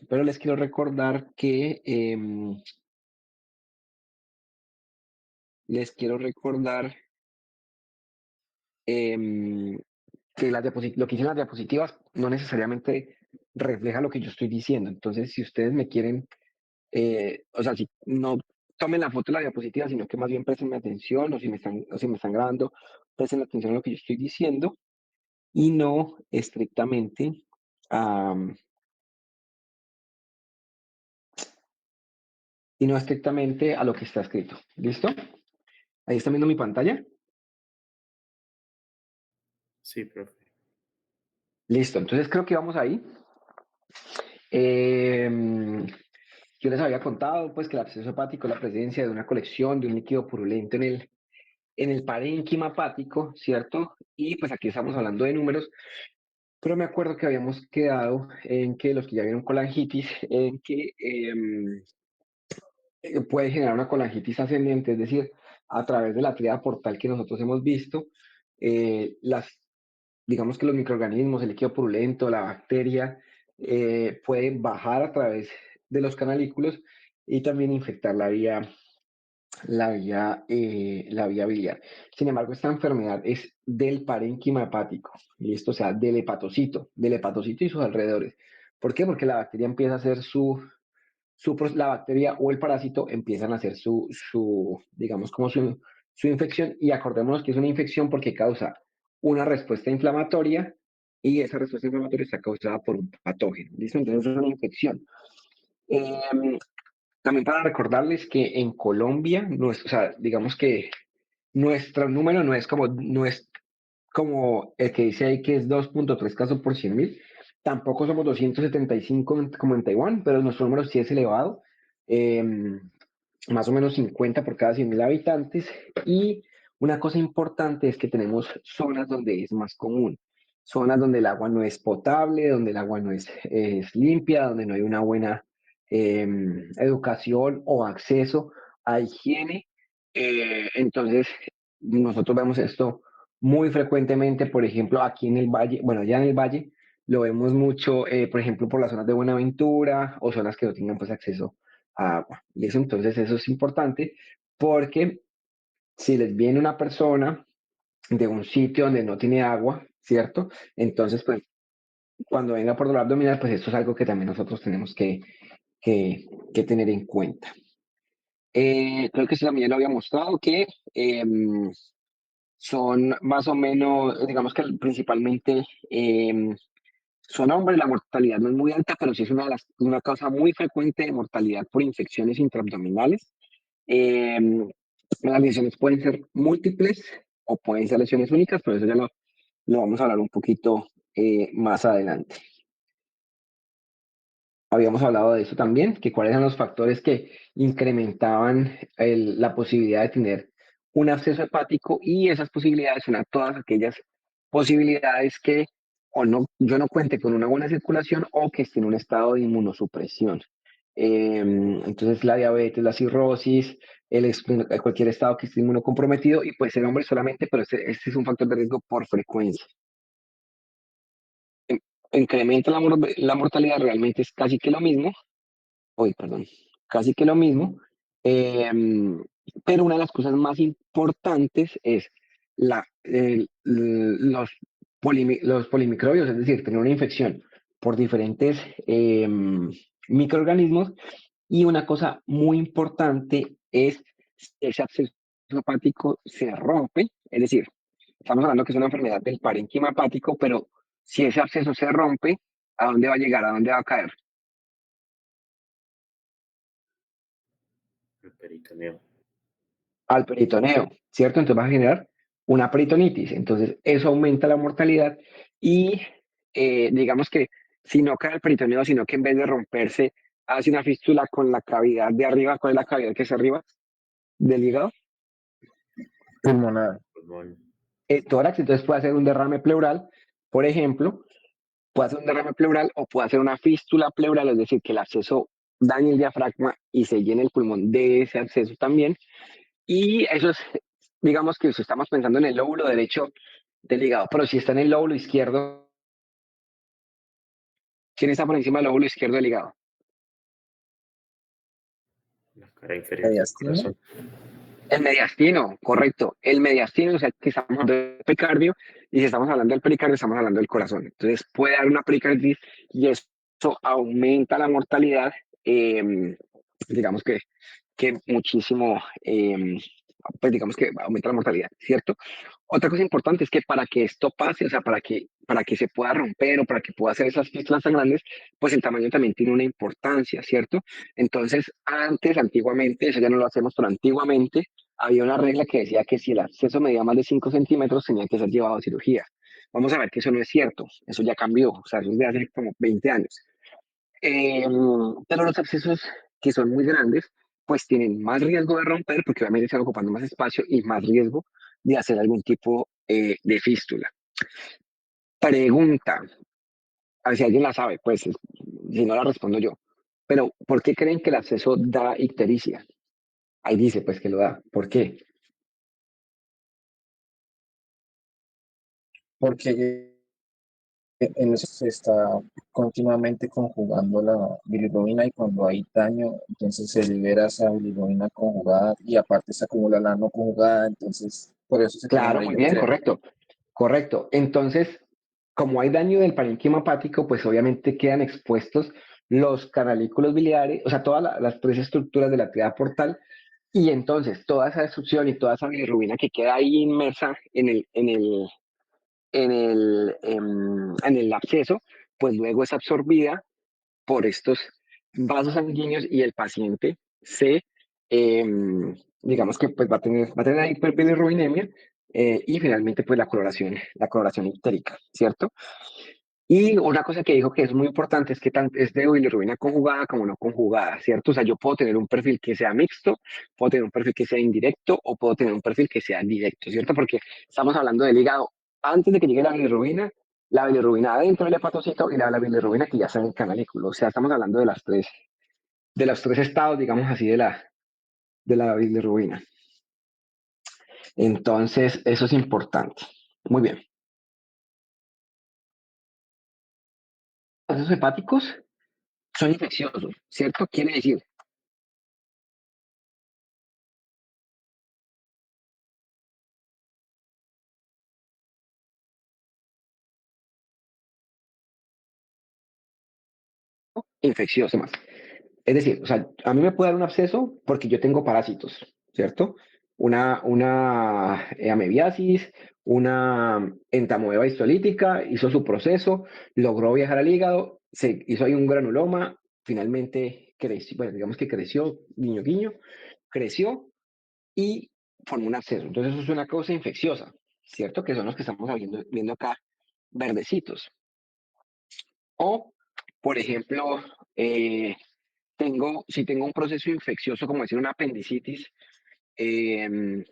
pero les quiero recordar que, les quiero recordar em, que lo que dicen las diapositivas no necesariamente refleja lo que yo estoy diciendo. Entonces, si ustedes me quieren, o sea, si no tomen la foto de la diapositiva, sino que más bien presten atención, o si me están grabando, presten atención a lo que yo estoy diciendo y no estrictamente a, a lo que está escrito. ¿Listo? Ahí están viendo mi pantalla. Sí, profe. Listo, entonces creo que vamos ahí. Eh, yo les había contado pues que el absceso hepático es la presencia de una colección de un líquido purulento en el parénquima hepático, ¿cierto? Y pues aquí estamos hablando de números, pero me acuerdo que habíamos quedado en que los que ya vieron colangitis, en que puede generar una colangitis ascendente, es decir, a través de la tríada portal que nosotros hemos visto, digamos que los microorganismos, el líquido purulento, la bacteria, pueden bajar a través de los canalículos y también infectar la vía biliar. Sin embargo, esta enfermedad es del parénquima hepático, ¿listo? O sea, del hepatocito y sus alrededores. ¿Por qué? Porque la bacteria empieza a hacer la bacteria o el parásito empiezan a hacer digamos, como su infección. Y acordémonos que es una infección porque causa una respuesta inflamatoria y esa respuesta inflamatoria está causada por un patógeno. ¿Listo? Entonces es una infección. Eh, También para recordarles que en Colombia, o sea, digamos que nuestro número no es como el que dice ahí que es 2.3 casos por 100.000. Tampoco somos 275 como en Taiwán, pero nuestro número sí es elevado. Eh, Más o menos 50 por cada 100.000 habitantes. Y una cosa importante es que tenemos zonas donde es más común. Zonas donde el agua no es potable, donde el agua no es limpia, donde no hay una buena eh, educación o acceso a higiene. Entonces, nosotros vemos esto muy frecuentemente, por ejemplo, aquí en el valle, bueno, ya en el valle, lo vemos mucho, por ejemplo, por las zonas de Buenaventura o zonas que no tengan pues acceso a agua. Y eso entonces eso es importante porque si les viene una persona de un sitio donde no tiene agua, ¿cierto? Entonces, pues cuando venga por dolor abdominal, pues esto es algo que también nosotros tenemos que, que tener en cuenta. Creo que eso también lo había mostrado, que son más o menos, digamos que principalmente son hombres, la mortalidad no es muy alta, pero sí es una causa muy frecuente de mortalidad por infecciones intraabdominales. Eh, las lesiones pueden ser múltiples o pueden ser lesiones únicas, pero eso ya lo vamos a hablar un poquito más adelante. Habíamos hablado de eso también, que cuáles eran los factores que incrementaban la posibilidad de tener un absceso hepático y esas posibilidades son a todas aquellas posibilidades que o no, yo no cuente con una buena circulación o que esté en un estado de inmunosupresión. Entonces la diabetes, la cirrosis, cualquier estado que esté inmunocomprometido y puede ser hombre solamente, pero este es un factor de riesgo por frecuencia. In- Incrementa la mortalidad, realmente es casi que lo mismo, hoy, perdón, casi que lo mismo, eh, pero una de las cosas más importantes es los polimicrobios, es decir, tener una infección por diferentes microorganismos. Y una cosa muy importante es si ese absceso hepático se rompe, es decir, estamos hablando que es una enfermedad del parénquima hepático, pero si ese absceso se rompe, ¿a dónde va a llegar? ¿A dónde va a caer? El peritoneo. Al peritoneo, ¿cierto? Entonces va a generar una peritonitis. Entonces eso aumenta la mortalidad y digamos que si no cae el peritoneo, sino que en vez de romperse, hace una fístula con la cavidad de arriba. ¿Cuál es la cavidad que es arriba del hígado? Pulmonar. Pulmón. El tórax, entonces puede hacer un derrame pleural, por ejemplo, puede hacer un derrame pleural o puede hacer una fístula pleural, es decir, que el absceso dañe el diafragma y se llene el pulmón de ese absceso también. Y eso es, digamos que si estamos pensando en el lóbulo derecho del hígado, pero si está en el lóbulo izquierdo, ¿quién está por encima del lóbulo izquierdo del hígado? para inferior del mediastino. corazón. El mediastino, correcto. El mediastino, o sea, que estamos hablando del pericardio, y si estamos hablando del pericardio, estamos hablando del corazón. Entonces, puede dar una pericarditis y eso aumenta la mortalidad, digamos que muchísimo, pues digamos que aumenta la mortalidad, ¿cierto? Otra cosa importante es que para que esto pase, o sea, para que se pueda romper o para que pueda hacer esas fístulas tan grandes, pues el tamaño también tiene una importancia, ¿cierto? Entonces, antiguamente, eso ya no lo hacemos, pero antiguamente había una regla que decía que si el absceso medía más de 5 centímetros tenía que ser llevado a cirugía. Vamos a ver que eso no es cierto, eso ya cambió, o sea, eso es de hace como 20 años. Eh, pero los abscesos que son muy grandes, pues tienen más riesgo de romper porque obviamente están ocupando más espacio y más riesgo de hacer algún tipo de fístula. Pregunta, a ver si alguien la sabe, pues si no la respondo yo. Pero, ¿por qué creen que el absceso da ictericia? Ahí dice, pues que lo da. ¿Por qué? Porque en eso se está continuamente conjugando la bilirrubina y cuando hay daño, entonces se libera esa bilirrubina conjugada y aparte se acumula la no conjugada, entonces por eso se crea Claro, una muy bien, icteria. correcto. Correcto. Entonces, como hay daño del parénquima hepático, pues obviamente quedan expuestos los canalículos biliares, o sea, todas las tres estructuras de la tríada portal, y entonces toda esa destrucción y toda esa bilirrubina que queda ahí inmersa en el absceso, pues luego es absorbida por estos vasos sanguíneos y el paciente digamos que pues va a tener la hiperbilirrubinemia, y finalmente pues la coloración ictérica, ¿cierto? Y una cosa que dijo que es muy importante es que tanto es de bilirrubina conjugada como no conjugada, ¿cierto? O sea, yo puedo tener un perfil que sea mixto, puedo tener un perfil que sea indirecto o puedo tener un perfil que sea directo, ¿cierto? Porque estamos hablando del hígado antes de que llegue la bilirrubina adentro del hepatocito y la bilirrubina que ya está en el canalículo. O sea, estamos hablando de los tres estados, digamos así, de la bilirrubina. Entonces, eso es importante. Muy bien. Los procesos hepáticos son infecciosos, ¿cierto? Quiere decir, infeccioso más. Es decir, o sea, a mí me puede dar un absceso porque yo tengo parásitos, ¿cierto? Una amebiasis, una entamoeba histolítica, hizo su proceso, logró viajar al hígado, se hizo ahí un granuloma, finalmente creció, bueno, digamos que creció, guiño, guiño, creció y formó un absceso. Entonces eso es una cosa infecciosa, ¿cierto? Que son los que estamos viendo acá, verdecitos. O, por ejemplo, eh, si tengo un proceso infeccioso, como decir una apendicitis, eh,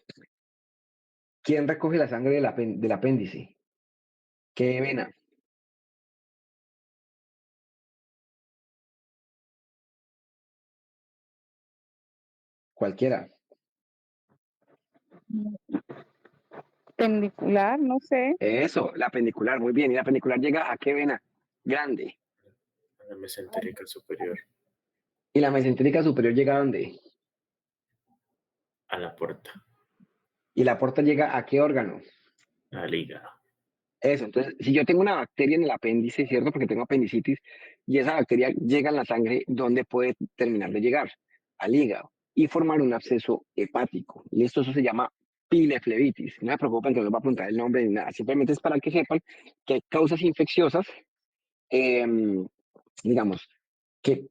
¿quién recoge la sangre del apéndice? ¿Qué vena? Cualquiera. Pendicular, no sé. Eso, la pendicular, muy bien. ¿Y la pendicular llega a qué vena? Grande. A la mesentérica superior, ¿Y la mesentérica superior llega a dónde? a la puerta, ¿Y la porta llega a qué órgano? al hígado. Eso, entonces, si yo tengo una bacteria en el apéndice, ¿cierto? Porque tengo apendicitis, y esa bacteria llega en la sangre, ¿dónde puede terminar de llegar? Al hígado, y formar un absceso hepático. Listo, eso se llama pileflebitis. No me preocupen que no les voy a apuntar el nombre ni nada, simplemente es para que sepan que hay causas infecciosas, em, digamos, que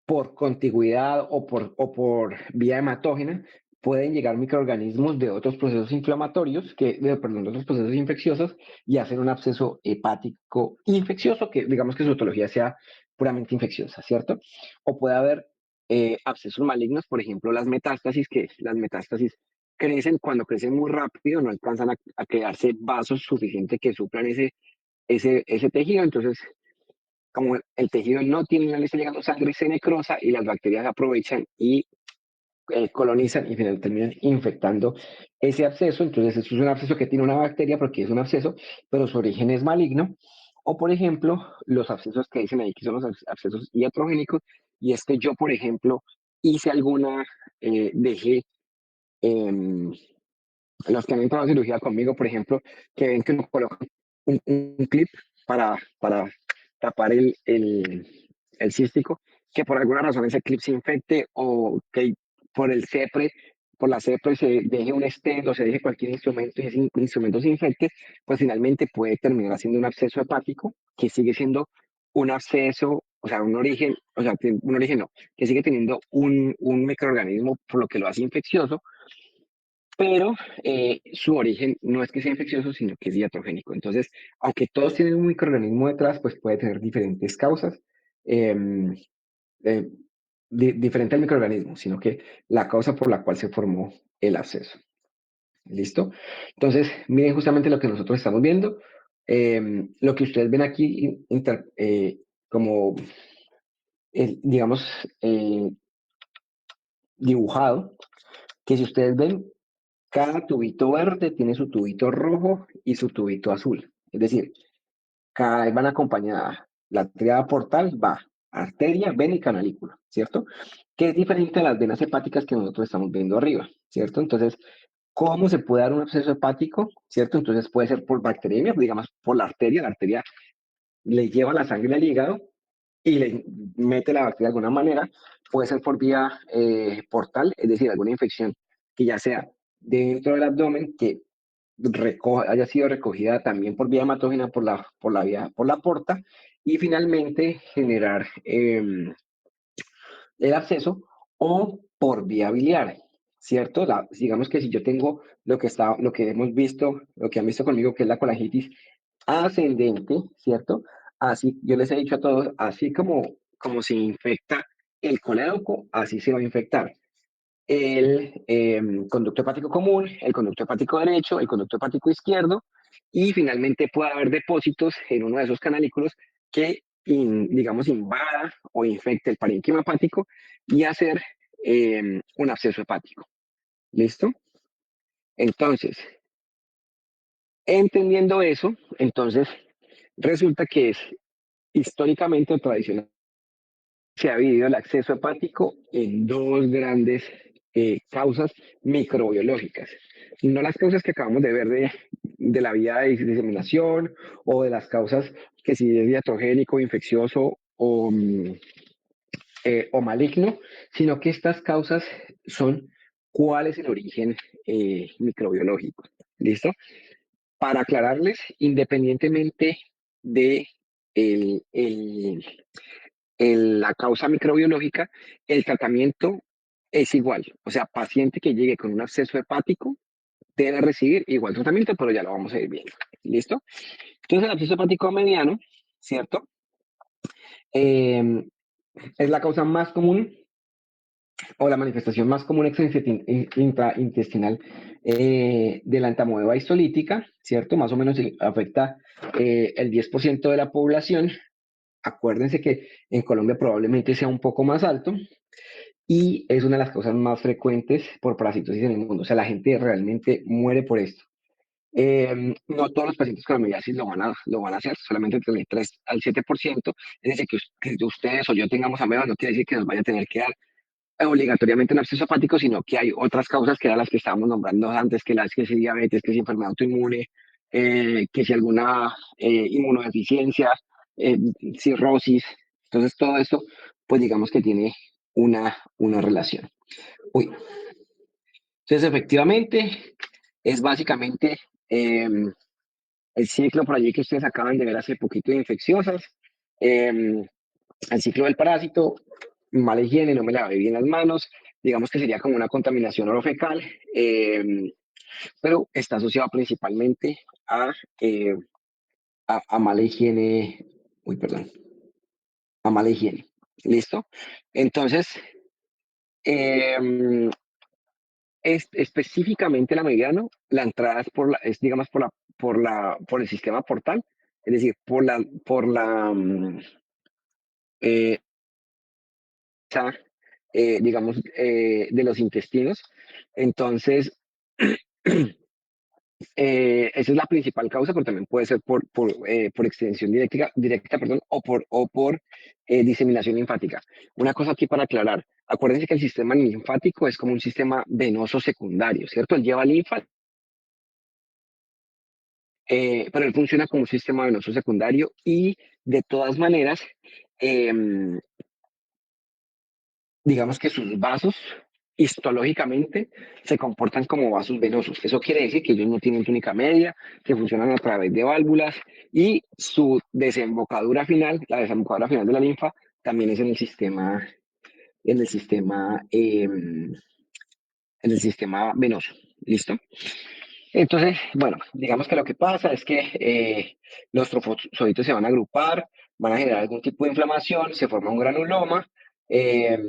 por contigüidad o por vía hematógena, pueden llegar microorganismos de otros procesos inflamatorios, perdón, de otros procesos infecciosos, y hacer un absceso hepático infeccioso, que digamos que su etología sea puramente infecciosa, ¿cierto? O puede haber abscesos malignos, por ejemplo, las metástasis, que las metástasis crecen cuando crecen muy rápido, no alcanzan a crearse vasos suficientes que suplan ese tejido, entonces como el tejido no tiene, no le está llegando sangre, se necrosa y las bacterias aprovechan y colonizan y finalmente terminan infectando ese absceso. Entonces, eso es un absceso que tiene una bacteria porque es un absceso, pero su origen es maligno. O, por ejemplo, los abscesos que dicen ahí que son los abscesos iatrogénicos, y es que yo, por ejemplo, hice alguna, dejé, em, los que han entrado a cirugía conmigo, por ejemplo, que ven que uno coloca un clip para tapar el cístico, que por alguna razón ese clip se infecte o que por el CEPRE, por la CEPRE se deje un stent o se deje cualquier instrumento y ese instrumento se infecte, pues finalmente puede terminar haciendo un absceso hepático que sigue siendo un absceso, o sea, un origen, o sea, un origen no, que sigue teniendo un microorganismo por lo que lo hace infeccioso, pero su origen no es que sea infeccioso, sino que es iatrogénico. Entonces, aunque todos tienen un microorganismo detrás, pues puede tener diferentes causas, em, eh, diferente al microorganismo, sino que la causa por la cual se formó el absceso. ¿Listo? Entonces, miren justamente lo que nosotros estamos viendo. Lo que ustedes ven aquí como, digamos, dibujado, que si ustedes ven, cada tubito verde tiene su tubito rojo y su tubito azul. Es decir, cada vez van acompañadas. La triada portal va arteria, vena y canalícula, ¿cierto? Que es diferente a las venas hepáticas que nosotros estamos viendo arriba, ¿cierto? Entonces, ¿cómo se puede dar un absceso hepático? ¿Cierto? Entonces puede ser por bacteriemia, digamos, por la arteria le lleva la sangre al hígado y le mete la bacteria de alguna manera, puede ser por vía portal, es decir, alguna infección que ya sea dentro del abdomen, que haya sido recogida también por vía hematógena por la porta, y finalmente generar el absceso o por vía biliar, ¿cierto? Digamos que si yo tengo lo que hemos visto, lo que han visto conmigo, que es la colangitis ascendente, ¿cierto? Así, yo les he dicho a todos, así como se infecta el colédoco, así se va a infectar el conducto hepático común, el conducto hepático derecho, el conducto hepático izquierdo, y finalmente puede haber depósitos en uno de esos canalículos que, digamos, invada o infecte el parénquima hepático y hacer un absceso hepático. ¿Listo? Entonces, entendiendo eso, entonces resulta que es históricamente o tradicional se ha dividido el acceso hepático en dos grandes causas microbiológicas. No las causas que acabamos de ver de la vía de diseminación o de las causas que si es diatrogénico, infeccioso o maligno, sino que estas causas son cuál es el origen microbiológico. ¿Listo? Para aclararles, independientemente de la causa microbiológica, el tratamiento es igual. O sea, paciente que llegue con un absceso hepático debe recibir igual tratamiento, pero ya lo vamos a ir viendo. ¿Listo? Entonces, el absceso hepático mediano, ¿cierto? Es la causa más común o la manifestación más común intraintestinal de la entamoeba histolítica, ¿cierto? Más o menos afecta el 10% de la población. Acuérdense que en Colombia probablemente sea un poco más alto y es una de las causas más frecuentes por parasitosis en el mundo. O sea, la gente realmente muere por esto. No todos los pacientes con amiloidosis lo van a hacer, solamente entre el 3 al 7%. Es decir, que ustedes o yo tengamos ameba no quiere decir que nos vaya a tener que dar obligatoriamente un absceso hepático, sino que hay otras causas que eran las que estábamos nombrando antes, que si diabetes, que si enfermedad autoinmune, que si alguna inmunodeficiencia, eh, cirrosis. Entonces, todo esto, pues digamos que tiene una relación. Uy. Entonces, efectivamente, es básicamente el ciclo por allí que ustedes acaban de ver hace poquito de infecciosas, el ciclo del parásito, mala higiene, no me lavé bien las manos, digamos que sería como una contaminación orofecal, pero está asociado principalmente eh, a mala higiene, uy, perdón, a mala higiene. ¿Listo? Entonces, eh, específicamente la mediano, la entrada es digamos, por el sistema portal, es decir, eh, digamos, de los intestinos. Entonces, Esa es la principal causa, pero también puede ser por extensión directa, perdón, o por diseminación linfática. Una cosa aquí para aclarar, acuérdense que el sistema linfático es como un sistema venoso secundario, ¿cierto? Él lleva linfa, pero él funciona como un sistema venoso secundario y de todas maneras, em, digamos que sus vasos histológicamente se comportan como vasos venosos. Eso quiere decir que ellos no tienen túnica media, que funcionan a través de válvulas y su desembocadura final, la desembocadura final de la linfa, también es en el sistema, en el sistema venoso. ¿Listo? Entonces, bueno, digamos que lo que pasa es que los trofosoditos se van a agrupar, van a generar algún tipo de inflamación, se forma un granuloma. eh,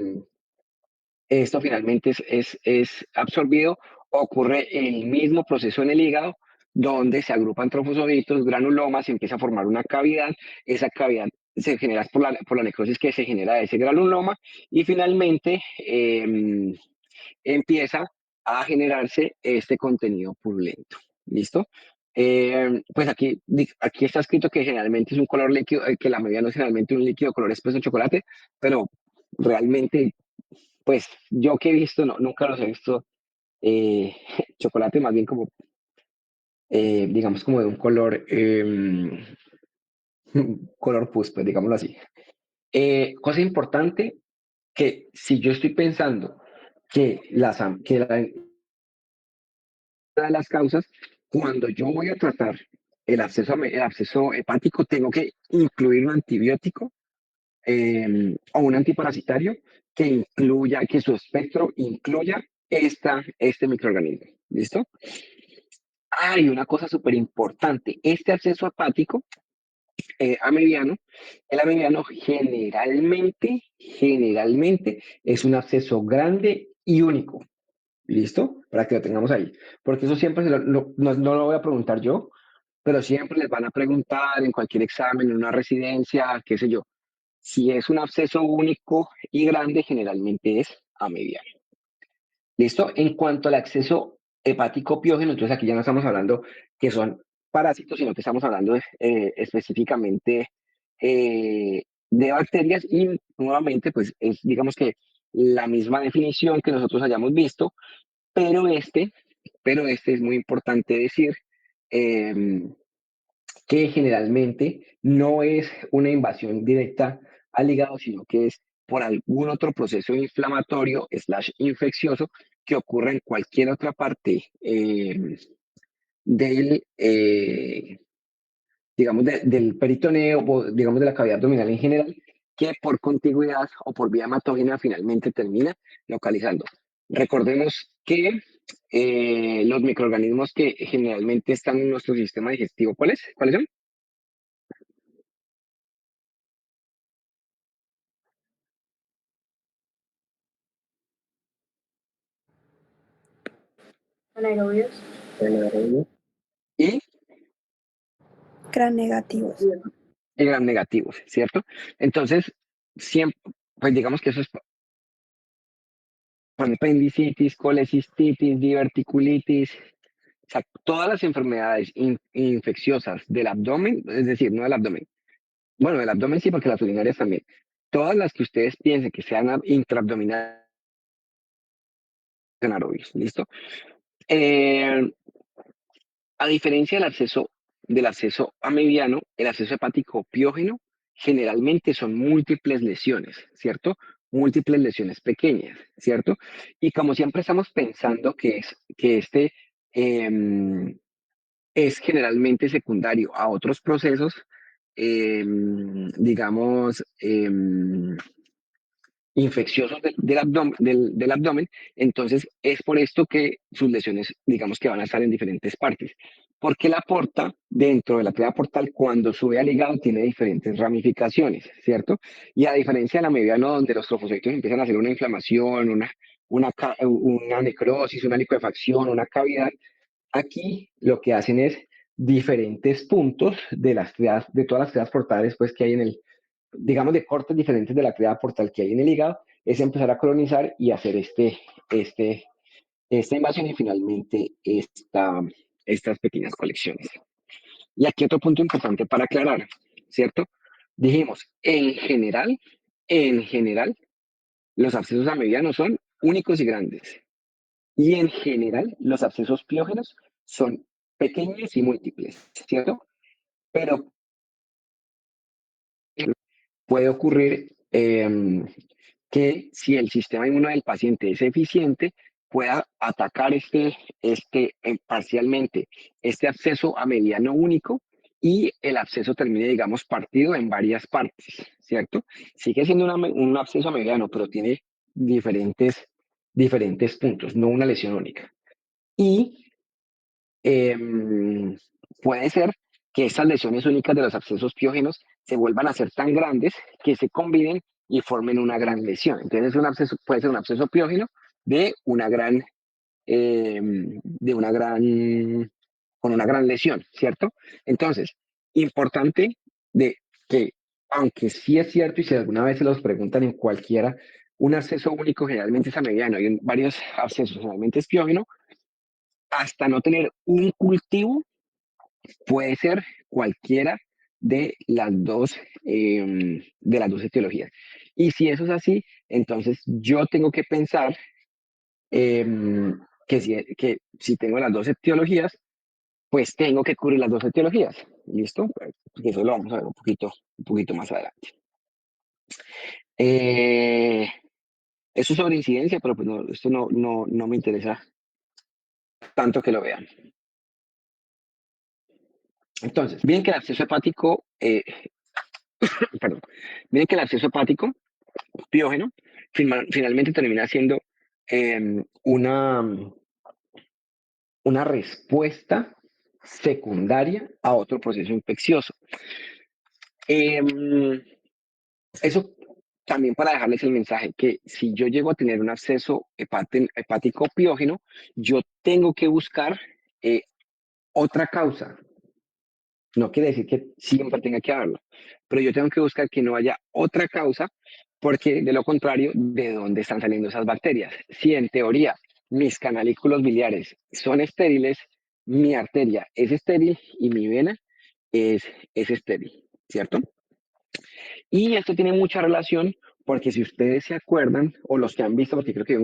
Esto finalmente es absorbido. Ocurre el mismo proceso en el hígado, donde se agrupan trofosoditos, granulomas, se empieza a formar una cavidad. Esa cavidad se genera por la necrosis que se genera de ese granuloma y finalmente empieza a generarse este contenido purulento. ¿Listo? Pues aquí está escrito que generalmente es un color líquido, que la mediana es generalmente un líquido color espeso de chocolate, pero realmente pues yo que he visto, no, nunca los he visto eh, chocolate, más bien como, digamos, como de un color, color pus, pues digámoslo así. Cosa importante, que si yo estoy pensando que una de las causas, cuando yo voy a tratar el absceso hepático, tengo que incluir un antibiótico o un antiparasitario que su espectro incluya este microorganismo. ¿Listo? Hay una cosa súper importante. Este absceso hepático amibiano, el amibiano generalmente es un absceso grande y único. ¿Listo? Para que lo tengamos ahí. Porque eso siempre no lo voy a preguntar yo, pero siempre les van a preguntar en cualquier examen, en una residencia, qué sé yo. Si es un absceso único y grande, generalmente es amibiano. ¿Listo? En cuanto al acceso hepático piógeno, entonces aquí ya no estamos hablando que son parásitos, sino que estamos hablando específicamente de bacterias y nuevamente, pues es digamos que la misma definición que nosotros hayamos visto, pero este es muy importante decir eh, que generalmente no es una invasión directa al hígado, sino que es por algún otro proceso inflamatorio slash infeccioso que ocurre en cualquier otra parte del, digamos, del peritoneo o digamos de la cavidad abdominal en general, que por contigüidad o por vía hematógena finalmente termina localizando. Recordemos que los microorganismos que generalmente están en nuestro sistema digestivo, ¿cuáles? ¿Cuáles son? Anaerobios. Y Gran negativos. gram negativos, ¿cierto? Entonces, siempre, pues digamos que eso es para apendicitis, colecistitis, diverticulitis, o sea, todas las enfermedades infecciosas del abdomen, es decir, no del abdomen, bueno, del abdomen sí, porque las urinarias también, todas las que ustedes piensen que sean intraabdominales, anaerobios, ¿listo? Eh, A diferencia del absceso amibiano, el absceso hepático piógeno generalmente son múltiples lesiones, ¿cierto? Múltiples lesiones pequeñas, ¿cierto? Y como siempre estamos pensando que este es generalmente secundario a otros procesos, digamos, infecciosos del abdomen, entonces es por esto que sus lesiones, digamos que van a estar en diferentes partes, porque la porta dentro de la tríada portal cuando sube al hígado tiene diferentes ramificaciones, ¿cierto? Y a diferencia de la mediana donde los trofocitos empiezan a hacer una inflamación, una necrosis, una liquefacción, una cavidad, aquí lo que hacen es diferentes puntos de todas las tríadas portales pues, que hay digamos, de cortes diferentes de la tríada portal que hay en el hígado, es empezar a colonizar y hacer esta invasión y finalmente estas pequeñas colecciones. Y aquí otro punto importante para aclarar, ¿cierto? Dijimos, en general, los abscesos a mediano son únicos y grandes. Y en general, los abscesos piógenos son pequeños y múltiples, ¿cierto? Pero puede ocurrir que si el sistema inmune del paciente es eficiente, pueda atacar parcialmente este absceso a mediano único y el absceso termine, digamos, partido en varias partes, ¿cierto? Sigue siendo un absceso a mediano, pero tiene diferentes puntos, no una lesión única. Y puede ser que estas lesiones únicas de los abscesos piógenos se vuelvan a ser tan grandes que se combinen y formen una gran lesión. Entonces, puede ser un absceso piógeno de con una gran lesión, ¿cierto? Entonces, importante de que, aunque sí es cierto, y si alguna vez se los preguntan en cualquiera, un absceso único generalmente es a mediano y varios abscesos generalmente es piógeno, hasta no tener un cultivo, puede ser cualquiera de las dos etiologías. Y si eso es así, entonces yo tengo que pensar que si tengo las dos etiologías, pues tengo que cubrir las dos etiologías. ¿Listo? Porque eso lo vamos a ver un poquito más adelante. Eso es sobre incidencia, pero pues no, esto no me interesa tanto que lo vean. Entonces, miren que el absceso hepático, perdón, miren que el absceso hepático piógeno finalmente termina siendo una respuesta secundaria a otro proceso infeccioso. Eso también para dejarles el mensaje que si yo llego a tener un absceso hepático piógeno, yo tengo que buscar otra causa. No quiere decir que siempre tenga que haberlo, pero yo tengo que buscar que no haya otra causa, porque de lo contrario, ¿de dónde están saliendo esas bacterias? Si en teoría mis canalículos biliares son estériles, mi arteria es estéril y mi vena es estéril, ¿cierto? Y esto tiene mucha relación porque si ustedes se acuerdan, o los que han visto, porque creo que hay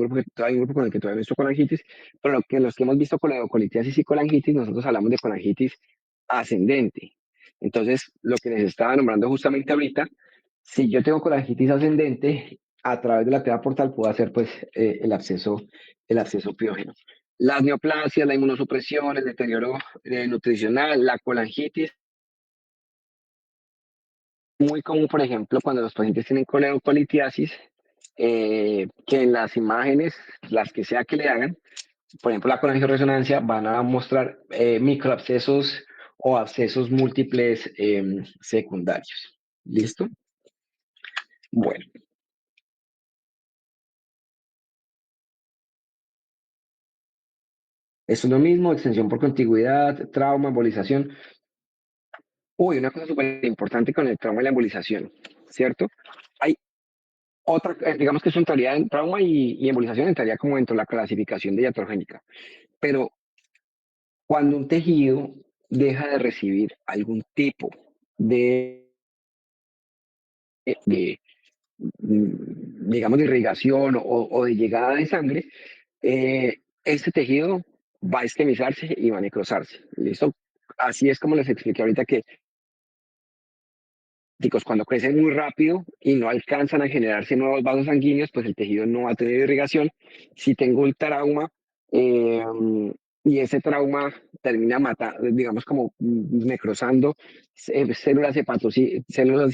un grupo con el que todavía he visto colangitis, pero los que hemos visto coledocolitiasis y colangitis, nosotros hablamos de colangitis ascendente. Entonces, lo que les estaba nombrando justamente ahorita, si yo tengo colangitis ascendente, a través de la teba portal puedo hacer pues el absceso piógeno. Las neoplasias, la inmunosupresión, el deterioro nutricional, la colangitis, muy común, por ejemplo, cuando los pacientes tienen coledocolitiasis, que en las imágenes, las que sea que le hagan, por ejemplo, la colangioresonancia, van a mostrar microabscesos o abscesos múltiples secundarios. ¿Listo? Bueno. Es lo mismo, extensión por contigüidad, trauma, embolización. Uy, una cosa súper importante con el trauma y la embolización, ¿cierto? Hay otra, digamos que eso entraría en trauma y embolización, entraría como dentro de la clasificación de iatrogénica. Pero cuando un tejido deja de recibir algún tipo de digamos, de irrigación o de llegada de sangre, este tejido va a isquemizarse y va a necrosarse. ¿Listo? Así es como les expliqué ahorita que cuando crecen muy rápido y no alcanzan a generarse nuevos vasos sanguíneos, pues el tejido no va a tener irrigación. Si tengo un trauma eh, y ese trauma termina matando, digamos como necrosando células y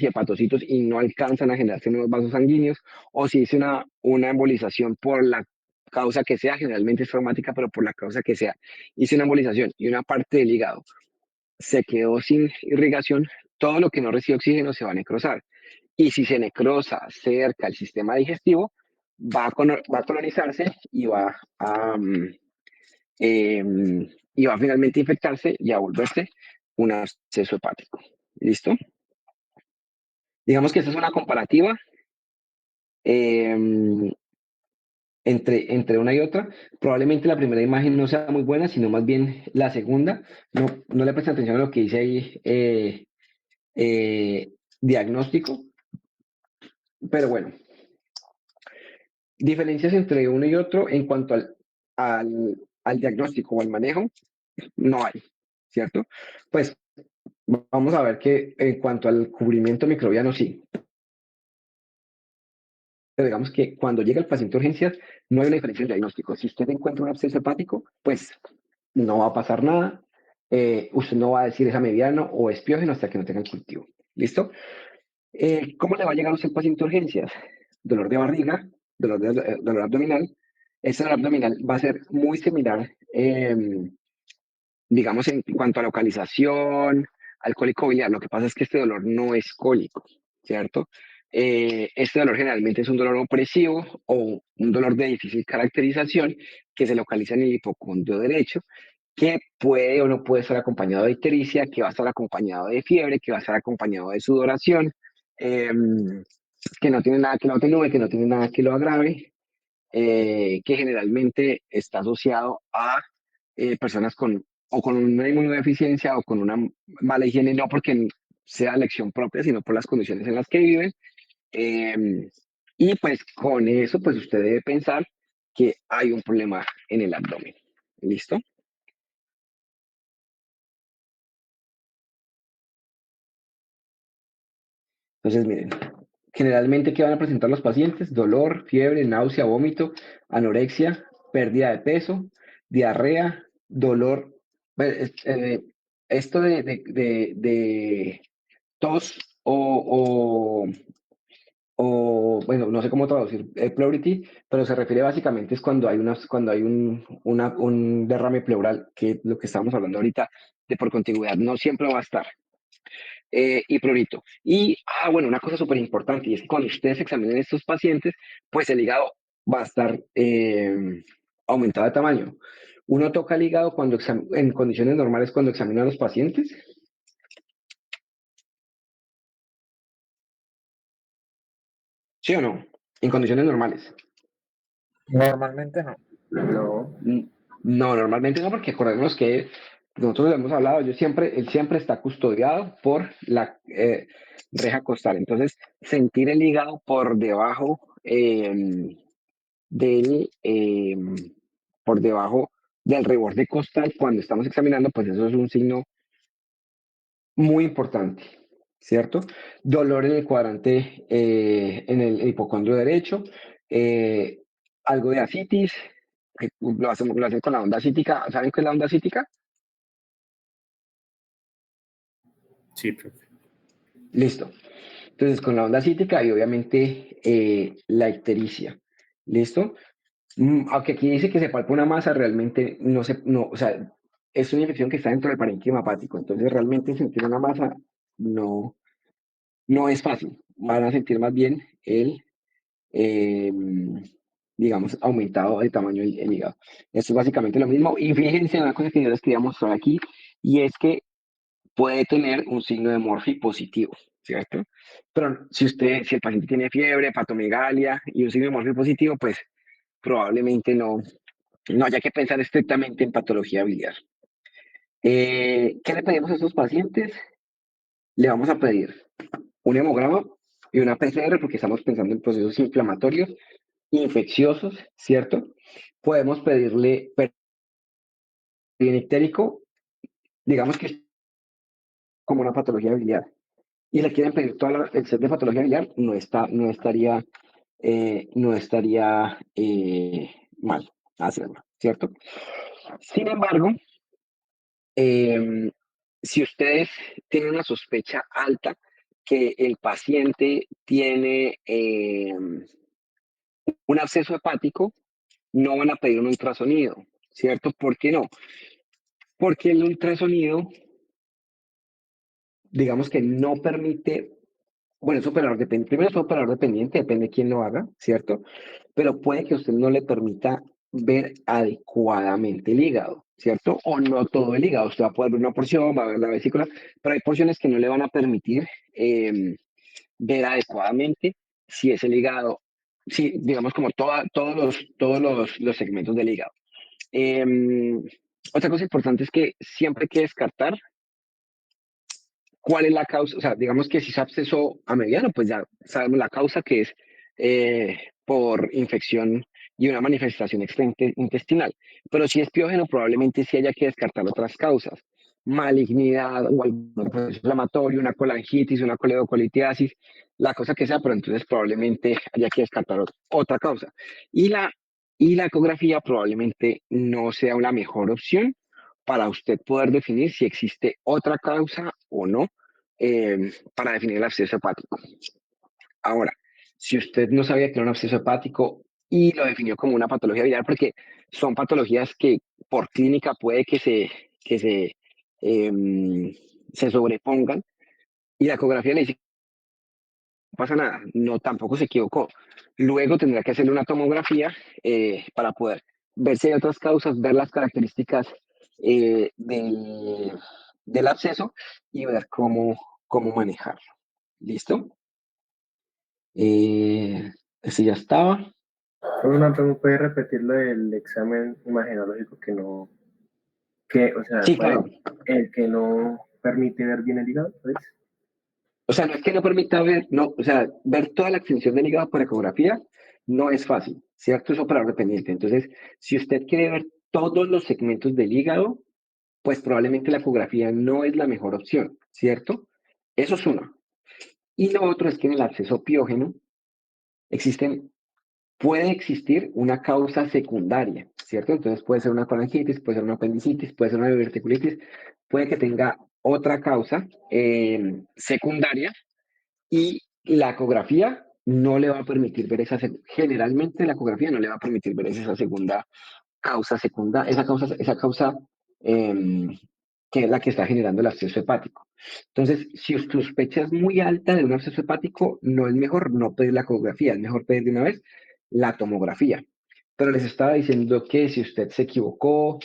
hepatocitos y no alcanzan a generarse nuevos vasos sanguíneos, o si hice una embolización por la causa que sea, generalmente es traumática, pero por la causa que sea, hice una embolización y una parte del hígado se quedó sin irrigación, todo lo que no recibe oxígeno se va a necrosar. Y si se necrosa cerca del sistema digestivo, va a colonizarse y va finalmente a infectarse y a volverse un absceso hepático. ¿Listo? Digamos que esta es una comparativa entre una y otra. Probablemente la primera imagen no sea muy buena, sino más bien la segunda. No le presten atención a lo que dice ahí diagnóstico, pero bueno, diferencias entre uno y otro en cuanto al diagnóstico o al manejo, no hay, ¿cierto? Pues vamos a ver que en cuanto al cubrimiento microbiano, sí. Pero digamos que cuando llega el paciente a urgencias, no hay una diferencia en diagnóstico. Si usted encuentra un absceso hepático, pues no va a pasar nada. Usted no va a decir es a mediano o es piógeno hasta que no tenga el cultivo. ¿Listo? ¿Cómo le va a llegar a usted el paciente a urgencias? Dolor de barriga, dolor abdominal. Ese dolor abdominal va a ser muy similar, digamos, en cuanto a localización, al cólico biliar. Lo que pasa es que este dolor no es cólico, ¿cierto? Este dolor generalmente es un dolor opresivo o un dolor de difícil caracterización que se localiza en el hipocondrio derecho, que puede o no puede estar acompañado de ictericia, que va a estar acompañado de fiebre, que va a estar acompañado de sudoración, que no tiene nada que lo atenúe, que no tiene nada que lo agrave, que generalmente está asociado a personas con una inmunodeficiencia o con una mala higiene, no porque sea elección propia, sino por las condiciones en las que viven. Y pues con eso, pues usted debe pensar que hay un problema en el abdomen. ¿Listo? Entonces, miren, generalmente, ¿qué van a presentar los pacientes? Dolor, fiebre, náusea, vómito, anorexia, pérdida de peso, diarrea, dolor. Bueno, esto de tos bueno, no sé cómo traducir pleurity, pero se refiere básicamente es cuando hay, cuando hay un derrame pleural, que es lo que estamos hablando ahorita de por contigüidad, no siempre va a estar. Y prurito. Y, bueno, una cosa súper importante, y es que cuando ustedes examinen a estos pacientes, pues el hígado va a estar aumentado de tamaño. Uno toca el hígado en condiciones normales cuando examina a los pacientes. ¿Sí o no? En condiciones normales. Normalmente no. No. No, normalmente no, porque acordémonos que nosotros lo hemos hablado, él siempre está custodiado por la reja costal. Entonces, sentir el hígado por debajo del, por debajo del reborde costal cuando estamos examinando, pues eso es un signo muy importante, ¿cierto? Dolor en el cuadrante, en el hipocondrio derecho, eh, algo de ascitis, que lo hacen con la onda cítica. ¿Saben qué es la onda cítica? Sí, profe. Listo. Entonces, con la onda cítica y obviamente la ictericia. ¿Listo? Aunque aquí dice que se palpa una masa, realmente no, o sea, es una infección que está dentro del parénquima hepático. Entonces, realmente sentir una masa no, no es fácil. Van a sentir más bien eh, digamos, aumentado de tamaño el hígado. Esto es básicamente lo mismo. Y fíjense en una cosa que yo les quería mostrar aquí, y es que puede tener un signo de Morphy positivo, ¿cierto? Pero si el paciente tiene fiebre, hepatomegalia y un signo de Morphy positivo, pues probablemente no haya que pensar estrictamente en patología biliar. ¿Qué le pedimos a estos pacientes? Le vamos a pedir un hemograma y una PCR porque estamos pensando en procesos inflamatorios, infecciosos, ¿cierto? Podemos pedirle perinictérico, digamos que es como una patología biliar, y le quieren pedir el set de patología biliar, no estaría mal hacerlo, ¿cierto? Sin embargo, si ustedes tienen una sospecha alta que el paciente tiene un absceso hepático, no van a pedir un ultrasonido, ¿cierto? ¿Por qué no? Porque el ultrasonido, digamos que no permite, bueno, es operador dependiente, primero es operador dependiente, depende de quién lo haga, ¿cierto? Pero puede que usted no le permita ver adecuadamente el hígado, ¿cierto? O no todo el hígado, usted va a poder ver una porción, va a ver la vesícula, pero hay porciones que no le van a permitir ver adecuadamente si es el hígado sí, digamos como todos los segmentos del hígado. Otra cosa importante es que siempre hay que descartar cuál es la causa, o sea, digamos que si es absceso a mediano, pues ya sabemos la causa que es por infección y una manifestación extraintestinal. Pero si es piógeno, probablemente sí haya que descartar otras causas. Malignidad o algún proceso inflamatorio, una colangitis, una coledocolitiasis, la cosa que sea, pero entonces probablemente haya que descartar otra causa. Y la ecografía probablemente no sea una mejor opción para usted poder definir si existe otra causa o no para definir el absceso hepático. Ahora, si usted no sabía que era un absceso hepático y lo definió como una patología biliar, porque son patologías que por clínica puede que se sobrepongan y la ecografía le dice no pasa nada, no tampoco se equivocó. Luego tendrá que hacerle una tomografía para poder ver si hay otras causas, ver las características del absceso y ver cómo manejarlo. ¿Listo? Ese ya estaba. Una pregunta, ¿puede repetir lo del examen imagenológico que no, o sea, Sí, claro. el que no permite ver bien el hígado, ¿pues? O sea, no es que no permita ver, no, o sea, ver toda la extensión del hígado por ecografía no es fácil, ¿cierto? Es operador dependiente. Entonces, si usted quiere ver todos los segmentos del hígado, pues probablemente la ecografía no es la mejor opción, ¿cierto? Eso es uno. Y lo otro es que en el absceso piógeno puede existir una causa secundaria, ¿cierto? Entonces puede ser una colangitis, puede ser una apendicitis, puede ser una diverticulitis, puede que tenga otra causa secundaria y la ecografía no le va a permitir ver generalmente la ecografía no le va a permitir ver esa segunda causa secundaria, esa causa em, que es la que está generando el absceso hepático. Entonces, si su sospecha es muy alta de un absceso hepático, no es mejor no pedir la ecografía, es mejor pedir de una vez la tomografía. Pero les estaba diciendo que si usted se equivocó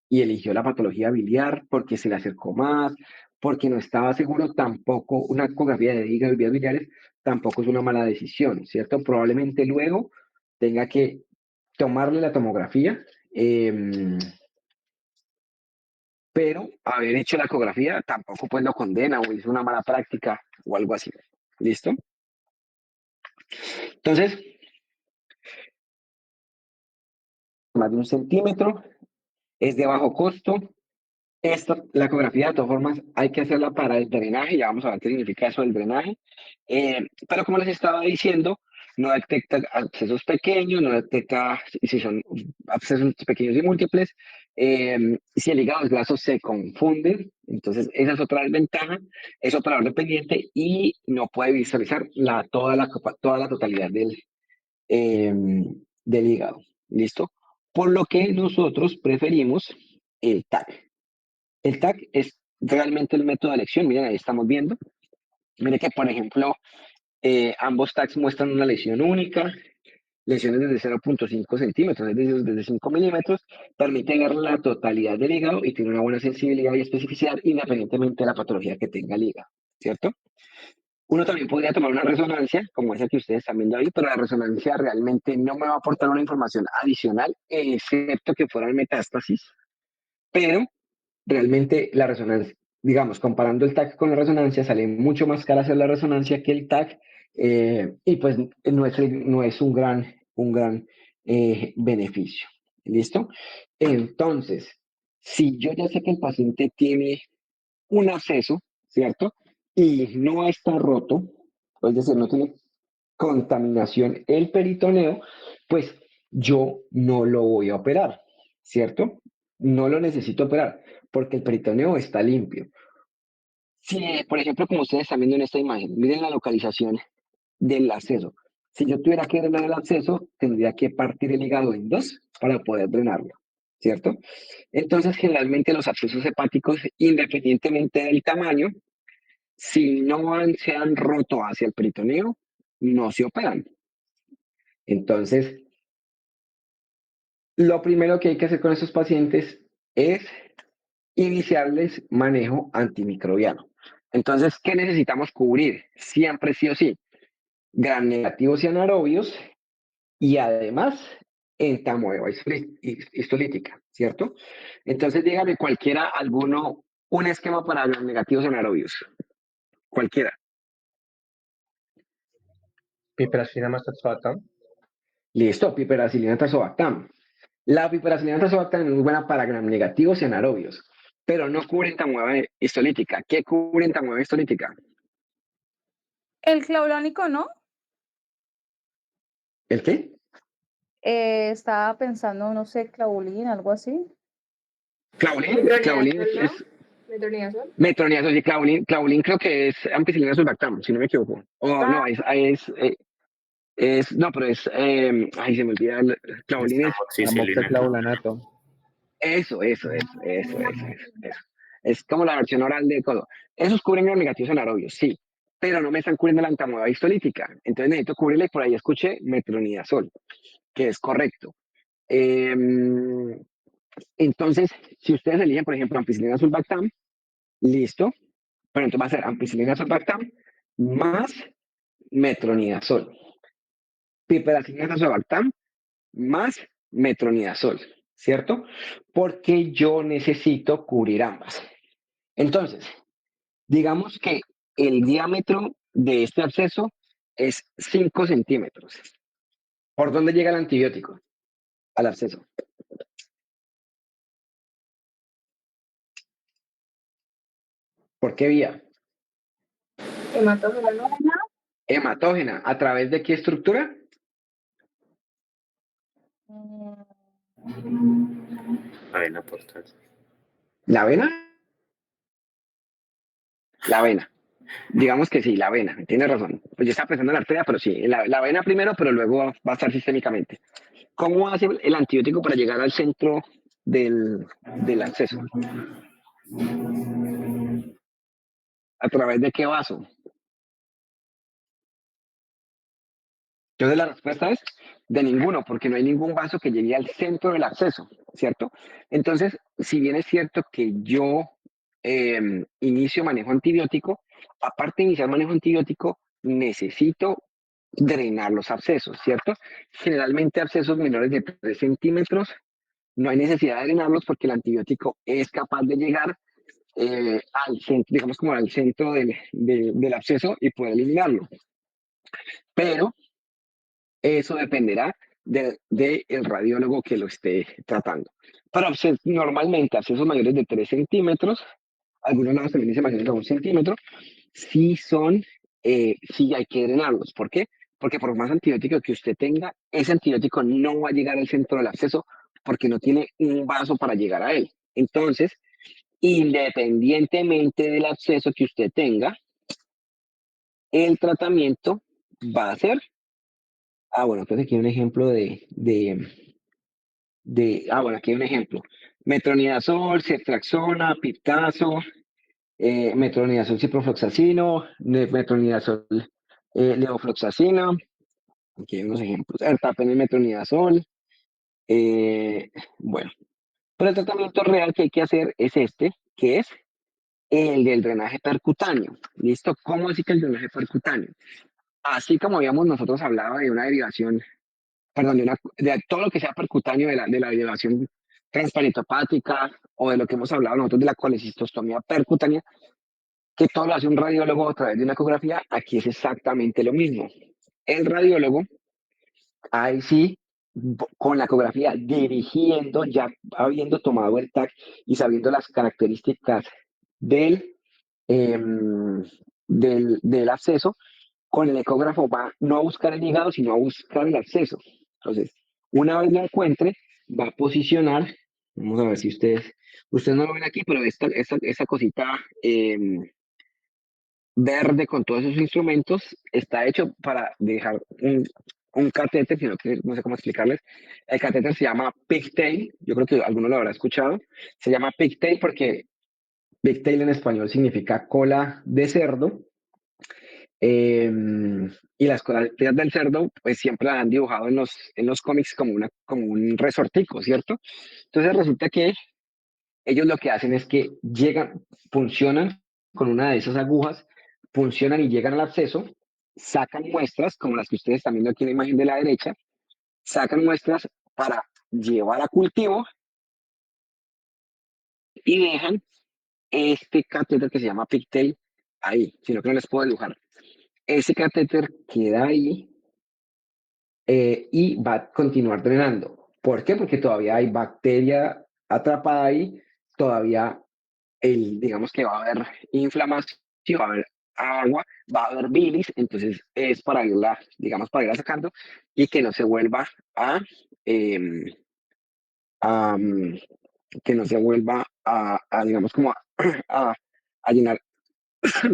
y eligió la patología biliar porque se le acercó más, porque no estaba seguro, tampoco una ecografía de hígado y vías biliares tampoco es una mala decisión, ¿cierto? Probablemente luego tenga que tomarle la tomografía, pero haber hecho la ecografía tampoco pues lo condena o hizo una mala práctica o algo así. ¿Listo? Entonces, más de 1 centímetro, es de bajo costo. La ecografía, de todas formas, hay que hacerla para el drenaje, ya vamos a ver qué significa eso del drenaje. Pero como les estaba diciendo, no detecta abscesos pequeños, no detecta si son abscesos pequeños y múltiples. Si el hígado graso se confunde, entonces esa es otra desventaja, es operador dependiente y no puede visualizar toda la totalidad eh, del hígado. ¿Listo? Por lo que nosotros preferimos el TAC. El TAC es realmente el método de elección. Miren, ahí estamos viendo. Miren que, por ejemplo, ambos TACs muestran una lesión única, lesiones desde 0,5 centímetros, es decir, desde 5 milímetros, permite ver la totalidad del hígado y tiene una buena sensibilidad y especificidad independientemente de la patología que tenga el hígado, ¿cierto? Uno también podría tomar una resonancia, como esa que ustedes están viendo ahí, pero la resonancia realmente no me va a aportar una información adicional, excepto que fueran metástasis, pero realmente la resonancia, digamos, comparando el TAC con la resonancia, sale mucho más cara hacer la resonancia que el TAC y pues no es un gran beneficio. ¿Listo? Entonces, si yo ya sé que el paciente tiene un absceso, ¿cierto? Y no está roto, es decir, no tiene contaminación el peritoneo, pues yo no lo voy a operar, ¿cierto? No lo necesito operar porque el peritoneo está limpio. Si, por ejemplo, como ustedes están viendo en esta imagen, miren la localización del absceso. Si yo tuviera que drenar el absceso, tendría que partir el hígado en dos para poder drenarlo, ¿cierto? Entonces, generalmente los abscesos hepáticos, independientemente del tamaño, si se han roto hacia el peritoneo, no se operan. Entonces, lo primero que hay que hacer con esos pacientes es iniciarles manejo antimicrobiano. Entonces, ¿qué necesitamos cubrir? Siempre sí o sí. Gram negativos y anaerobios y además entamoeba histolítica, ¿cierto? Entonces dígame cualquiera, alguno, un esquema para los negativos anaerobios, cualquiera. Piperacilina más tazobactam. Listo, piperacilina tazobactam. La piperacilina tazobactam es muy buena para gram negativos y anaerobios, pero no cubre entamoeba histolítica. ¿Qué cubre entamoeba histolítica? El clavulánico, ¿no? ¿El qué? Estaba pensando, no sé, clavulín, algo así. Clavulín es Metronidazol. metronidazol y clavulín creo que es ampicilina sulbactam, si no me equivoco. O no, no, pero ay, se me olvida, clavulín es Amoxicilina. Amoxiclavulanato. eso. Es como la versión oral de todo. Esos cubren gram negativos anaerobios, sí, pero no me están cubriendo la entamoeba histolítica. Entonces necesito cubrirle, por ahí escuché metronidazol, que es correcto. Entonces, si ustedes eligen, por ejemplo, ampicilina sulbactam, listo, pero entonces va a ser ampicilina sulbactam más metronidazol. Piperacilina tazobactam más metronidazol, ¿cierto? Porque yo necesito cubrir ambas. Entonces, digamos que el diámetro de este absceso es 5 centímetros. ¿Por dónde llega el antibiótico? Al absceso. ¿Por qué vía? Hematógeno, ¿no? Hematógena. ¿A través de qué estructura? La vena portal. ¿La vena? La vena. Digamos que sí, la vena. Tienes razón. Pues yo estaba pensando en la arteria, pero sí. La vena primero, pero luego va a estar sistémicamente. ¿Cómo hace el antibiótico para llegar al centro del absceso? ¿A través de qué vaso? Entonces la respuesta es de ninguno, porque no hay ningún vaso que llegue al centro del absceso, ¿cierto? Entonces, si bien es cierto que yo inicio manejo antibiótico, aparte de iniciar manejo antibiótico, necesito drenar los abscesos, ¿cierto? Generalmente abscesos menores de 3 centímetros, no hay necesidad de drenarlos porque el antibiótico es capaz de llegar al centro, digamos como al centro del absceso y poder eliminarlo. Pero eso dependerá del radiólogo que lo esté tratando. Para normalmente abscesos mayores de 3 centímetros, algunos lados también dicen mayores de 1 centímetro, sí hay que drenarlos. ¿Por qué? Porque por más antibiótico que usted tenga, ese antibiótico no va a llegar al centro del absceso porque no tiene un vaso para llegar a él. Entonces, independientemente del absceso que usted tenga, el tratamiento va a ser, bueno, entonces aquí hay un ejemplo bueno, aquí hay un ejemplo. Metronidazol, ceftriaxona, piptazo, metronidazol, ciprofloxacino, metronidazol, levofloxacino. Aquí hay unos ejemplos. Ertapenem, metronidazol. Bueno, pero el tratamiento real que hay que hacer es este, que es el del drenaje percutáneo. ¿Listo? ¿Cómo así que el drenaje percutáneo? Así como habíamos nosotros hablado de una derivación, perdón, de todo lo que sea percutáneo de la derivación transparenopática o de lo que hemos hablado nosotros de la colecistostomía percutánea, que todo lo hace un radiólogo a través de una ecografía, aquí es exactamente lo mismo. El radiólogo, ahí sí, con la ecografía, dirigiendo, ya habiendo tomado el TAC y sabiendo las características del, del absceso, con el ecógrafo va no a buscar el hígado, sino a buscar el absceso. Entonces, una vez lo encuentre, va a posicionar, vamos a ver si ustedes no lo ven aquí, pero esta cosita verde con todos esos instrumentos está hecho para dejar un catéter, no sé cómo explicarles. El catéter se llama pigtail, yo creo que alguno lo habrá escuchado. Se llama pigtail porque pigtail en español significa cola de cerdo. Y las colas del cerdo, pues siempre la han dibujado en los cómics como un resortico, ¿cierto? Entonces resulta que ellos lo que hacen es que funcionan con una de esas agujas, funcionan y llegan al absceso, sacan muestras, como las que ustedes están viendo aquí en la imagen de la derecha, sacan muestras para llevar a cultivo y dejan este catéter que se llama pigtail ahí, sino que no les puedo dibujar. Ese catéter queda ahí y va a continuar drenando. ¿Por qué? Porque todavía hay bacteria atrapada ahí, todavía digamos que va a haber inflamación, va a haber agua, va a haber bilis, entonces es para irla, digamos, para irla sacando y que no se vuelva em, a, que no se vuelva digamos, como a llenar,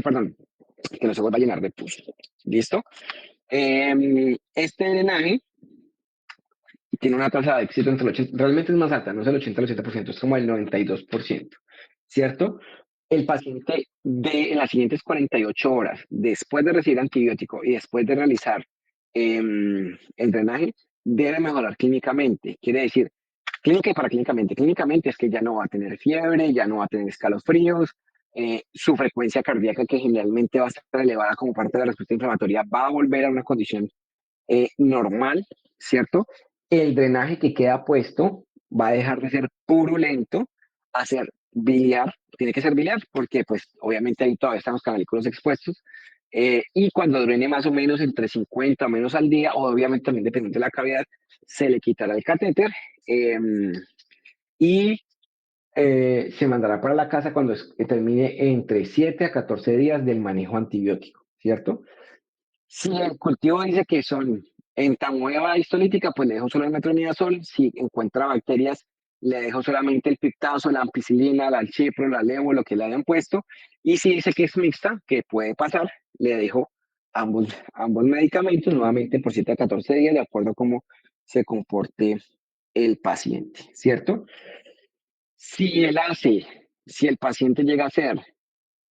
perdón, que no se vuelva a llenar de pus. ¿Listo? Este drenaje tiene una tasa de éxito entre el 80, realmente es más alta, no es el 80 al 80%, es como el 92%, ¿cierto? El paciente en las siguientes 48 horas, después de recibir antibiótico y después de realizar el drenaje, debe mejorar clínicamente. Quiere decir, clínica y paraclínicamente. Clínicamente es que ya no va a tener fiebre, ya no va a tener escalofríos, su frecuencia cardíaca, que generalmente va a estar elevada como parte de la respuesta inflamatoria, va a volver a una condición normal, ¿cierto? El drenaje que queda puesto va a dejar de ser purulento a ser biliar. Tiene que ser biliar porque, pues, obviamente ahí todavía están los canalículos expuestos. Y cuando drene más o menos entre 50 o menos al día, o obviamente también dependiendo de la cavidad, se le quitará el catéter y se mandará para la casa cuando termine entre 7 a 14 días del manejo antibiótico, ¿cierto? Si el cultivo dice que son en tamueva histolítica, pues le dejo solo el metronidazol. Si encuentra bacterias, le dejo solamente el pictazo, la ampicilina, la alchipro, la levo, lo que le hayan puesto. Y si dice que es mixta, que puede pasar, le dejo ambos medicamentos nuevamente por 7 a 14 días, de acuerdo a cómo se comporte el paciente, ¿cierto? Si el paciente llega a ser